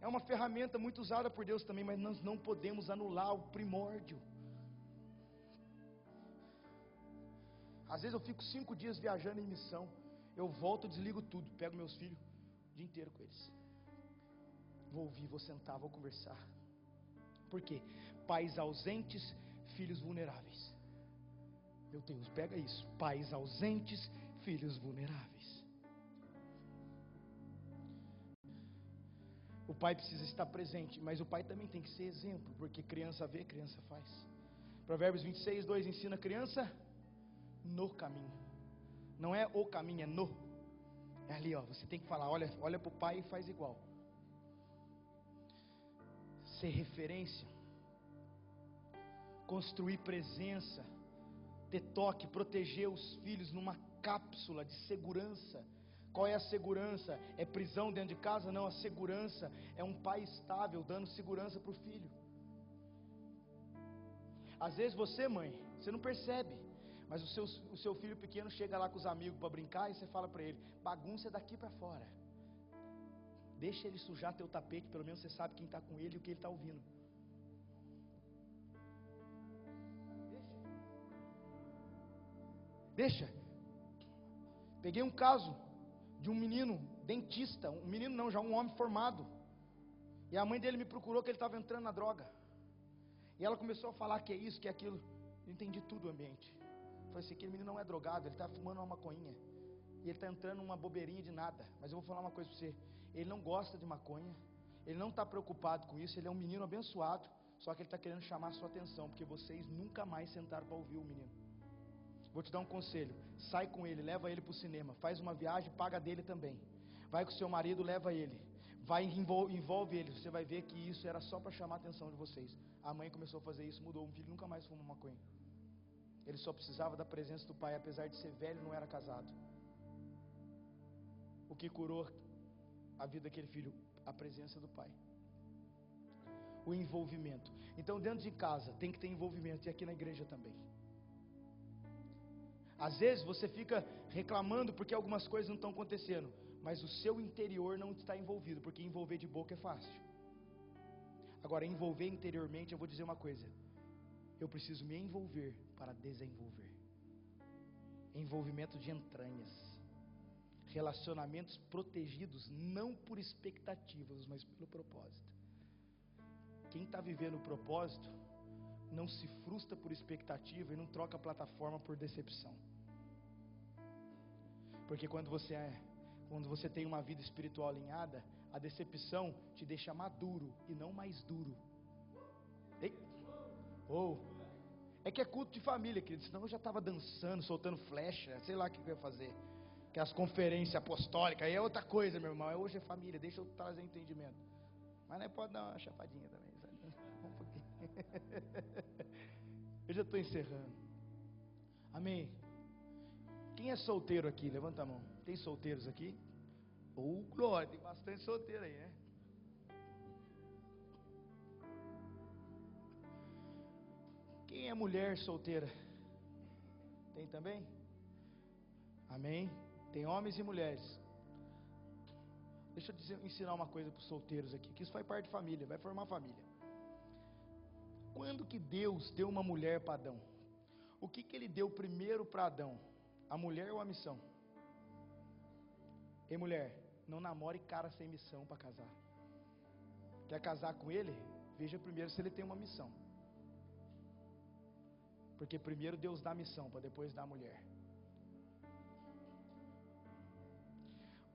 é uma ferramenta muito usada por Deus também, mas nós não podemos anular o primórdio. Às vezes eu fico 5 dias viajando em missão, eu volto, desligo tudo, pego meus filhos o dia inteiro com eles. Vou ouvir, vou sentar, vou conversar. Por quê? Pais ausentes, filhos vulneráveis. Meu Deus, pega isso. Pais ausentes, filhos vulneráveis. O pai precisa estar presente, mas o pai também tem que ser exemplo, porque criança vê, criança faz. Provérbios 26:2 ensina a criança no caminho. Não é o caminho, é no. É ali, ó. Você tem que falar, olha para o pai e faz igual. Ser referência, construir presença, ter toque, proteger os filhos numa cápsula de segurança. Qual é a segurança? É prisão dentro de casa? Não, a segurança é um pai estável dando segurança para o filho. Às vezes você, mãe, você não percebe, mas o seu filho pequeno chega lá com os amigos para brincar e você fala para ele, bagunça é daqui para fora. Deixa ele sujar teu tapete, pelo menos você sabe quem está com ele e o que ele está ouvindo. Deixa. Peguei um caso de um menino dentista, um menino não, já um homem formado. E a mãe dele me procurou que ele estava entrando na droga. E ela começou a falar que é isso, que é aquilo. Eu entendi tudo o ambiente. Falei assim, aquele menino não é drogado, ele está fumando uma maconhinha. E ele está entrando numa bobeirinha de nada. Mas eu vou falar uma coisa para você. Ele não gosta de maconha. Ele não está preocupado com isso. Ele é um menino abençoado. Só que ele está querendo chamar a sua atenção, porque vocês nunca mais sentaram para ouvir o menino. Vou te dar um conselho. Sai com ele, leva ele para o cinema. Faz uma viagem, paga dele também. Vai com seu marido, leva ele. Vai, envolve ele. Você vai ver que isso era só para chamar a atenção de vocês. A mãe começou a fazer isso, mudou. Um filho nunca mais fuma maconha. Ele só precisava da presença do pai. Apesar de ser velho, não era casado. O que curou a vida daquele filho? A presença do pai. O envolvimento. Então dentro de casa tem que ter envolvimento. E aqui na igreja também. Às vezes você fica reclamando porque algumas coisas não estão acontecendo, mas o seu interior não está envolvido, porque envolver de boca é fácil. Agora, envolver interiormente, eu vou dizer uma coisa: eu preciso me envolver para desenvolver. Envolvimento de entranhas, relacionamentos protegidos não por expectativas, mas pelo propósito. Quem está vivendo o propósito não se frustra por expectativa e não troca a plataforma por decepção. Porque quando você tem uma vida espiritual alinhada, a decepção te deixa maduro e não mais duro. Ei. Oh. É que é culto de família, querido. Senão eu já estava dançando, soltando flecha, sei lá o que eu ia fazer. Que as conferências apostólicas, aí é outra coisa, meu irmão. Hoje é família, deixa eu trazer entendimento. Mas não pode dar uma chapadinha também, sabe? Um pouquinho. Eu já estou encerrando. Amém. Quem é solteiro aqui? Levanta a mão. Tem solteiros aqui? Oh, glória, tem bastante solteiro aí, né? Quem é mulher solteira? Tem também? Amém? Tem homens e mulheres. Deixa eu ensinar uma coisa para os solteiros aqui, que isso faz parte de família, vai formar família. Quando que Deus deu uma mulher para Adão? O que ele deu primeiro para Adão? A mulher ou a missão? Ei, mulher, não namore cara sem missão para casar. Quer casar com ele? Veja primeiro se ele tem uma missão. Porque primeiro Deus dá a missão, para depois dar a mulher.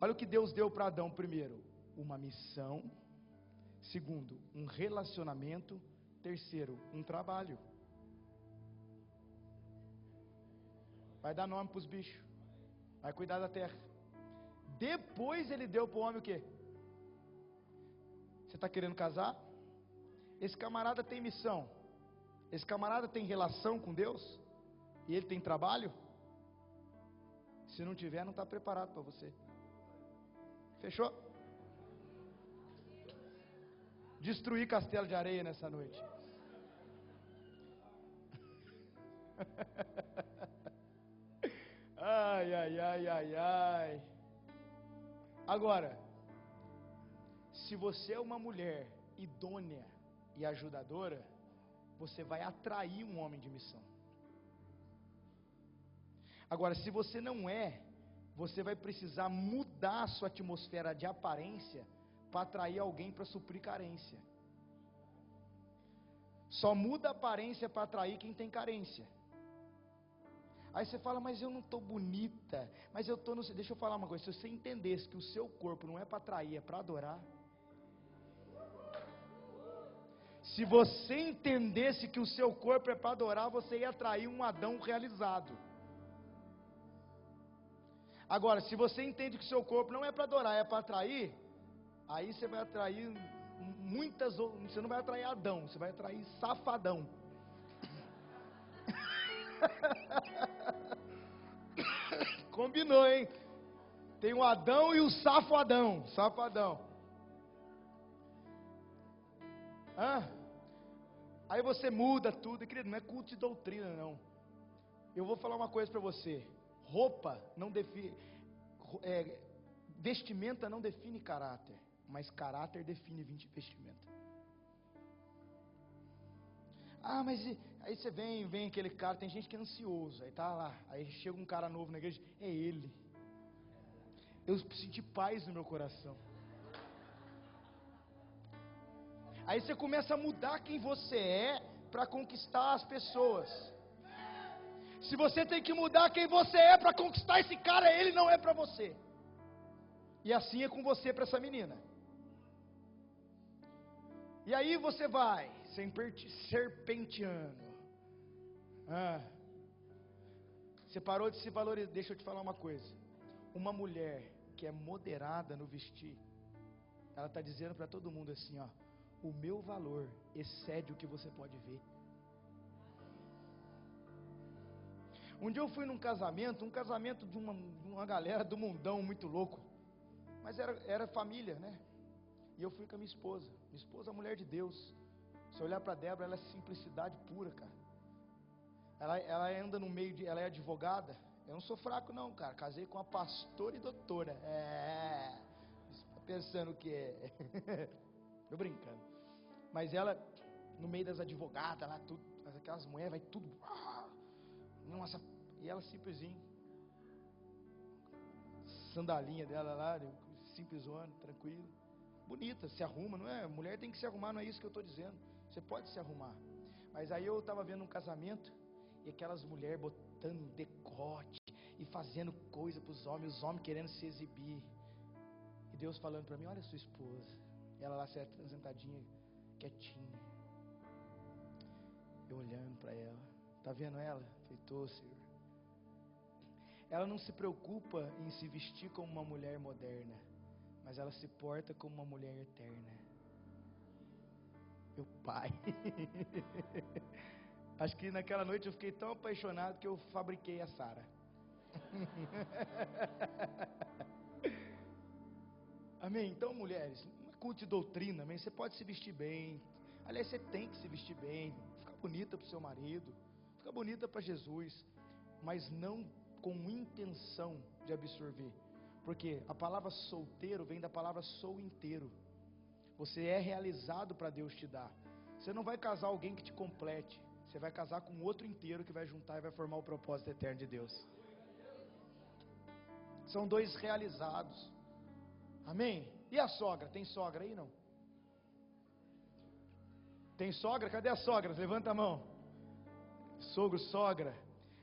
Olha o que Deus deu para Adão primeiro: uma missão. Segundo, um relacionamento. Terceiro, um trabalho. Vai dar nome para os bichos. Vai cuidar da terra. Depois ele deu para o homem o quê? Você está querendo casar? Esse camarada tem missão. Esse camarada tem relação com Deus? E ele tem trabalho? Se não tiver, não está preparado para você. Fechou? Destruir castelo de areia nessa noite. Ai, ai, ai, ai, ai. Agora, se você é uma mulher idônea e ajudadora, você vai atrair um homem de missão. Agora, se você não é, você vai precisar mudar a sua atmosfera de aparência para atrair alguém para suprir carência. Só muda a aparência para atrair quem tem carência. Aí você fala, mas eu não estou bonita, mas eu estou no... Deixa eu falar uma coisa, se você entendesse que o seu corpo não é para atrair, é para adorar. Se você entendesse que o seu corpo é para adorar, você ia atrair um Adão realizado. Agora, se você entende que o seu corpo não é para adorar, é para atrair, aí você vai atrair muitas outras. Você não vai atrair Adão, você vai atrair safadão. Combinou, hein? Tem o Adão e o safadão. Safadão. Aí você muda tudo. Querido, não é culto de doutrina, não. Eu vou falar uma coisa para você. Roupa não define, vestimenta não define caráter, mas caráter define vestimenta. Mas aí você vem aquele cara, tem gente que é ansioso, aí tá lá, aí chega um cara novo na igreja, é ele. Eu senti paz no meu coração. Aí você começa a mudar quem você é para conquistar as pessoas. Se você tem que mudar quem você é para conquistar esse cara, ele não é para você. E assim é com você para essa menina. E aí você vai serpenteando. Você parou de se valorizar. Deixa eu te falar uma coisa. Uma mulher que é moderada no vestir, ela está dizendo para todo mundo assim, ó: o meu valor excede o que você pode ver. Um dia eu fui num casamento de uma galera do mundão muito louco, mas era família, né? E eu fui com a minha esposa é mulher de Deus. Se olhar para Débora, ela é simplicidade pura, cara. Ela anda no meio ela é advogada. Eu não sou fraco não, cara, casei com uma pastora e doutora. Tá pensando que é? Tô brincando. Mas ela, no meio das advogadas lá, tudo, aquelas mulheres, vai tudo... Nossa, e ela simplesinho, sandalinha dela lá, simplesona, tranquilo, bonita, se arruma, não é? Mulher tem que se arrumar, não é isso que eu estou dizendo. Você pode se arrumar. Mas aí eu estava vendo um casamento e aquelas mulheres botando decote e fazendo coisa para os homens querendo se exibir. E Deus falando para mim: olha a sua esposa, ela lá sentadinha, quietinha. Eu olhando para ela, tá vendo ela? Feitou, Senhor. Ela não se preocupa em se vestir como uma mulher moderna, mas ela se porta como uma mulher eterna. Meu pai. Acho que naquela noite eu fiquei tão apaixonado que eu fabriquei a Sara. Amém? Então, mulheres, não é culto de doutrina, amém? Você pode se vestir bem. Aliás, você tem que se vestir bem. Fica bonita para o seu marido, fica bonita para Jesus, mas não com intenção de absorver. Porque a palavra solteiro vem da palavra sou inteiro. Você é realizado para Deus te dar. Você não vai casar alguém que te complete. Você vai casar com outro inteiro que vai juntar e vai formar o propósito eterno de Deus. São dois realizados. Amém? E a sogra? Tem sogra aí não? Tem sogra? Cadê as sogras? Levanta a mão. Sogro, sogra.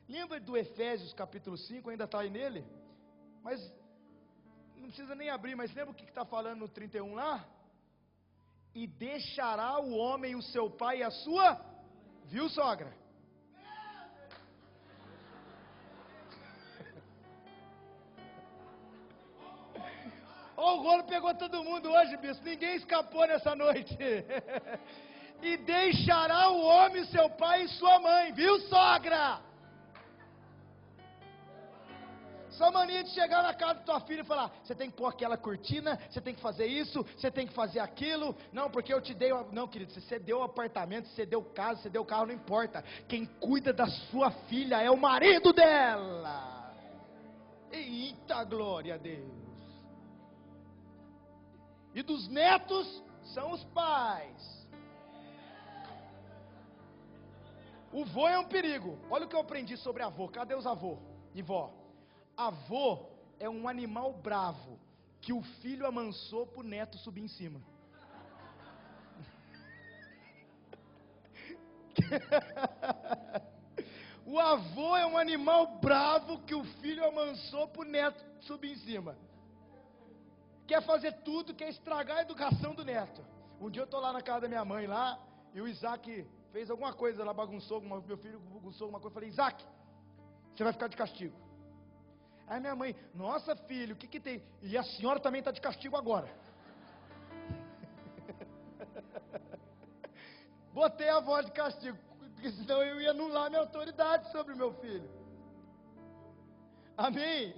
Lembra do Efésios capítulo 5? Ainda está aí nele? Mas não precisa nem abrir, mas lembra o que está falando no 31 lá? E deixará o homem o seu pai e a sua... Viu, sogra? O rolo pegou todo mundo hoje, bispo. Ninguém escapou nessa noite. E deixará o homem seu pai e sua mãe. Viu, sogra? Só mania de chegar na casa da tua filha e falar: você tem que pôr aquela cortina, você tem que fazer isso, você tem que fazer aquilo. Não, porque eu te dei. Não, querido, você deu o apartamento, você deu casa, você deu carro, não importa. Quem cuida da sua filha é o marido dela. Eita, glória a Deus. E dos netos são os pais. O vô é um perigo. Olha o que eu aprendi sobre avô. Cadê os avô e vó? Avô é um animal bravo que o filho amansou para o neto subir em cima. O avô é um animal bravo que o filho amansou para o neto subir em cima. Quer fazer tudo, quer estragar a educação do neto. Um dia eu estou lá na casa da minha mãe lá, e o Isaac fez alguma coisa lá, bagunçou, meu filho bagunçou alguma coisa. Eu falei: Isaac, você vai ficar de castigo. Aí minha mãe: nossa, filho, o que tem? E a senhora também está de castigo agora. Botei a voz de castigo, porque senão eu ia anular minha autoridade sobre o meu filho. Amém?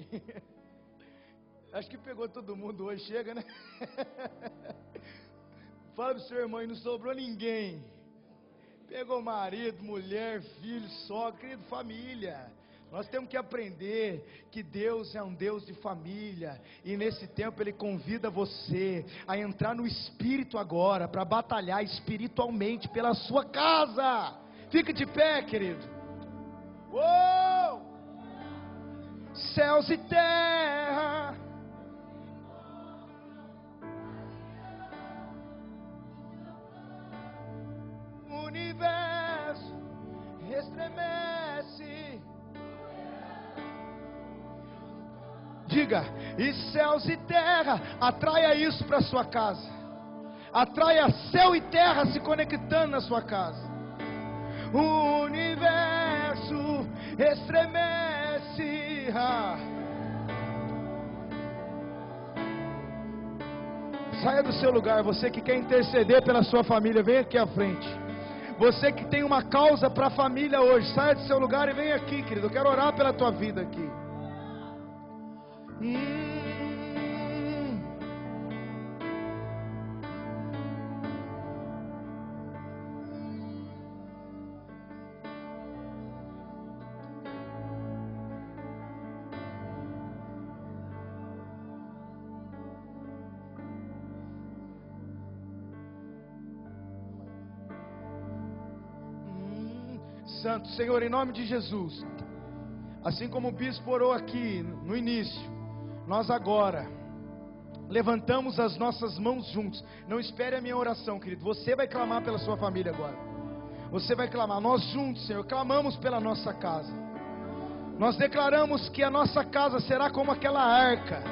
Acho que pegou todo mundo hoje, chega, né? Fala pro seu irmão: e não sobrou ninguém. Pegou marido, mulher, filho, sogra, querido, família. Nós temos que aprender que Deus é um Deus de família, e nesse tempo Ele convida você a entrar no Espírito agora, para batalhar espiritualmente pela sua casa. Fica de pé, querido. Uou! Céus e terra, o universo estremece. Diga: e céus e terra, atraia isso para sua casa. Atraia céu e terra se conectando na sua casa. O universo estremece. Saia do seu lugar, você que quer interceder pela sua família, vem aqui à frente. Você que tem uma causa para a família hoje, saia do seu lugar e vem aqui, querido. Eu quero orar pela tua vida aqui. Santo Senhor, em nome de Jesus, assim como o bispo orou aqui no início, nós agora levantamos as nossas mãos juntos. Não espere a minha oração, querido. Você vai clamar pela sua família agora. Você vai clamar. Nós juntos, Senhor, clamamos pela nossa casa. Nós declaramos que a nossa casa será como aquela arca,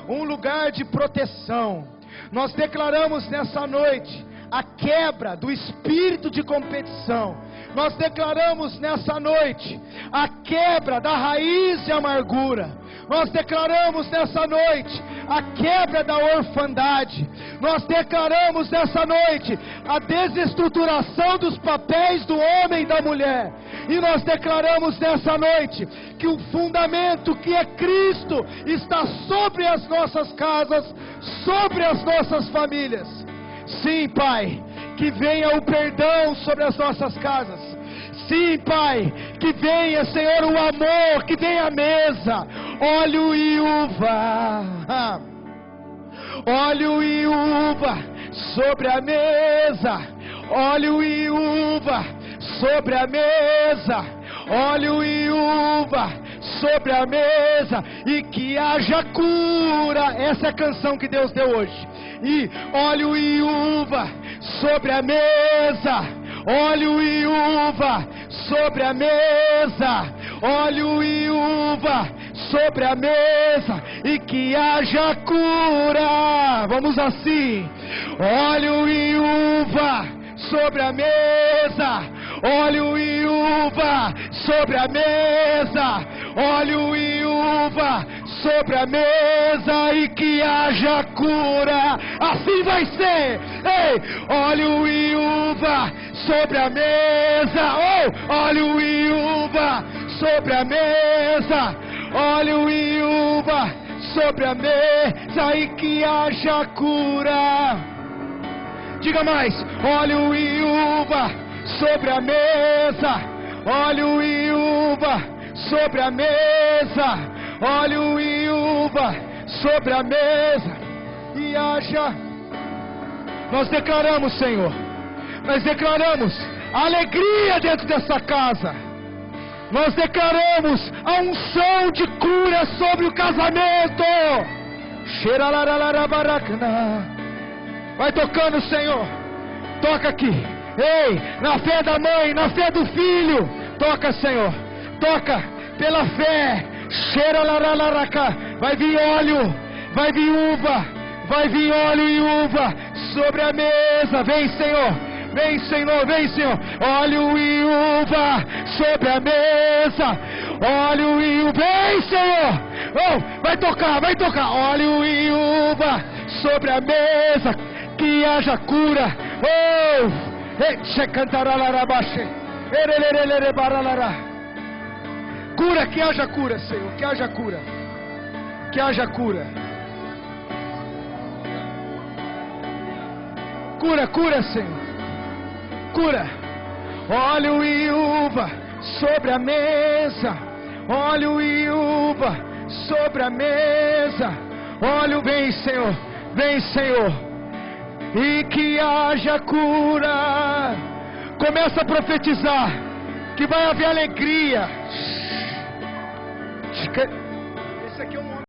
um lugar de proteção. Nós declaramos nessa noite a quebra do espírito de competição. Nós declaramos nessa noite a quebra da raiz de amargura. Nós declaramos nessa noite a quebra da orfandade. Nós declaramos nessa noite a desestruturação dos papéis do homem e da mulher. E nós declaramos nessa noite que o fundamento que é Cristo está sobre as nossas casas, sobre as nossas famílias. Sim, Pai, que venha o perdão sobre as nossas casas. Sim, Pai, que venha, Senhor, o amor, que venha a mesa, óleo e uva, óleo e uva sobre a mesa, óleo e uva sobre a mesa, óleo e uva sobre a mesa, e que haja cura. Essa é a canção que Deus deu hoje. E óleo e uva sobre a mesa, óleo e uva sobre a mesa, óleo e uva sobre a mesa, e que haja cura. Vamos assim: óleo e uva sobre a mesa, óleo e uva sobre a mesa, óleo e uva sobre a mesa, e que haja cura. Assim vai ser. Ei, óleo e uva sobre a mesa, oh, óleo e uva sobre a mesa, óleo e uva sobre a mesa, e que haja cura. Diga mais: óleo e uva sobre a mesa, óleo e uva sobre a mesa, óleo e uva sobre a mesa, e haja. Nós declaramos, Senhor, nós declaramos alegria dentro dessa casa. Nós declaramos a unção de cura sobre o casamento. Vai tocando, Senhor. Toca aqui. Ei, na fé da mãe, na fé do filho. Toca, Senhor. Toca pela fé. Vai vir óleo, vai vir uva, vai vir óleo e uva sobre a mesa. Vem, Senhor. Vem, Senhor, vem, Senhor. Óleo e uva sobre a mesa. Óleo e uva. Vem, Senhor. Oh, vai tocar. Óleo e uva sobre a mesa. Que haja cura. Oh, cura, que haja cura, Senhor. Que haja cura. Que haja cura. Cura, Senhor. Cura. Óleo e uva sobre a mesa. Óleo e uva sobre a mesa. Óleo, vem, Senhor. Vem, Senhor. E que haja cura. Começa a profetizar que vai haver alegria. Esse aqui é um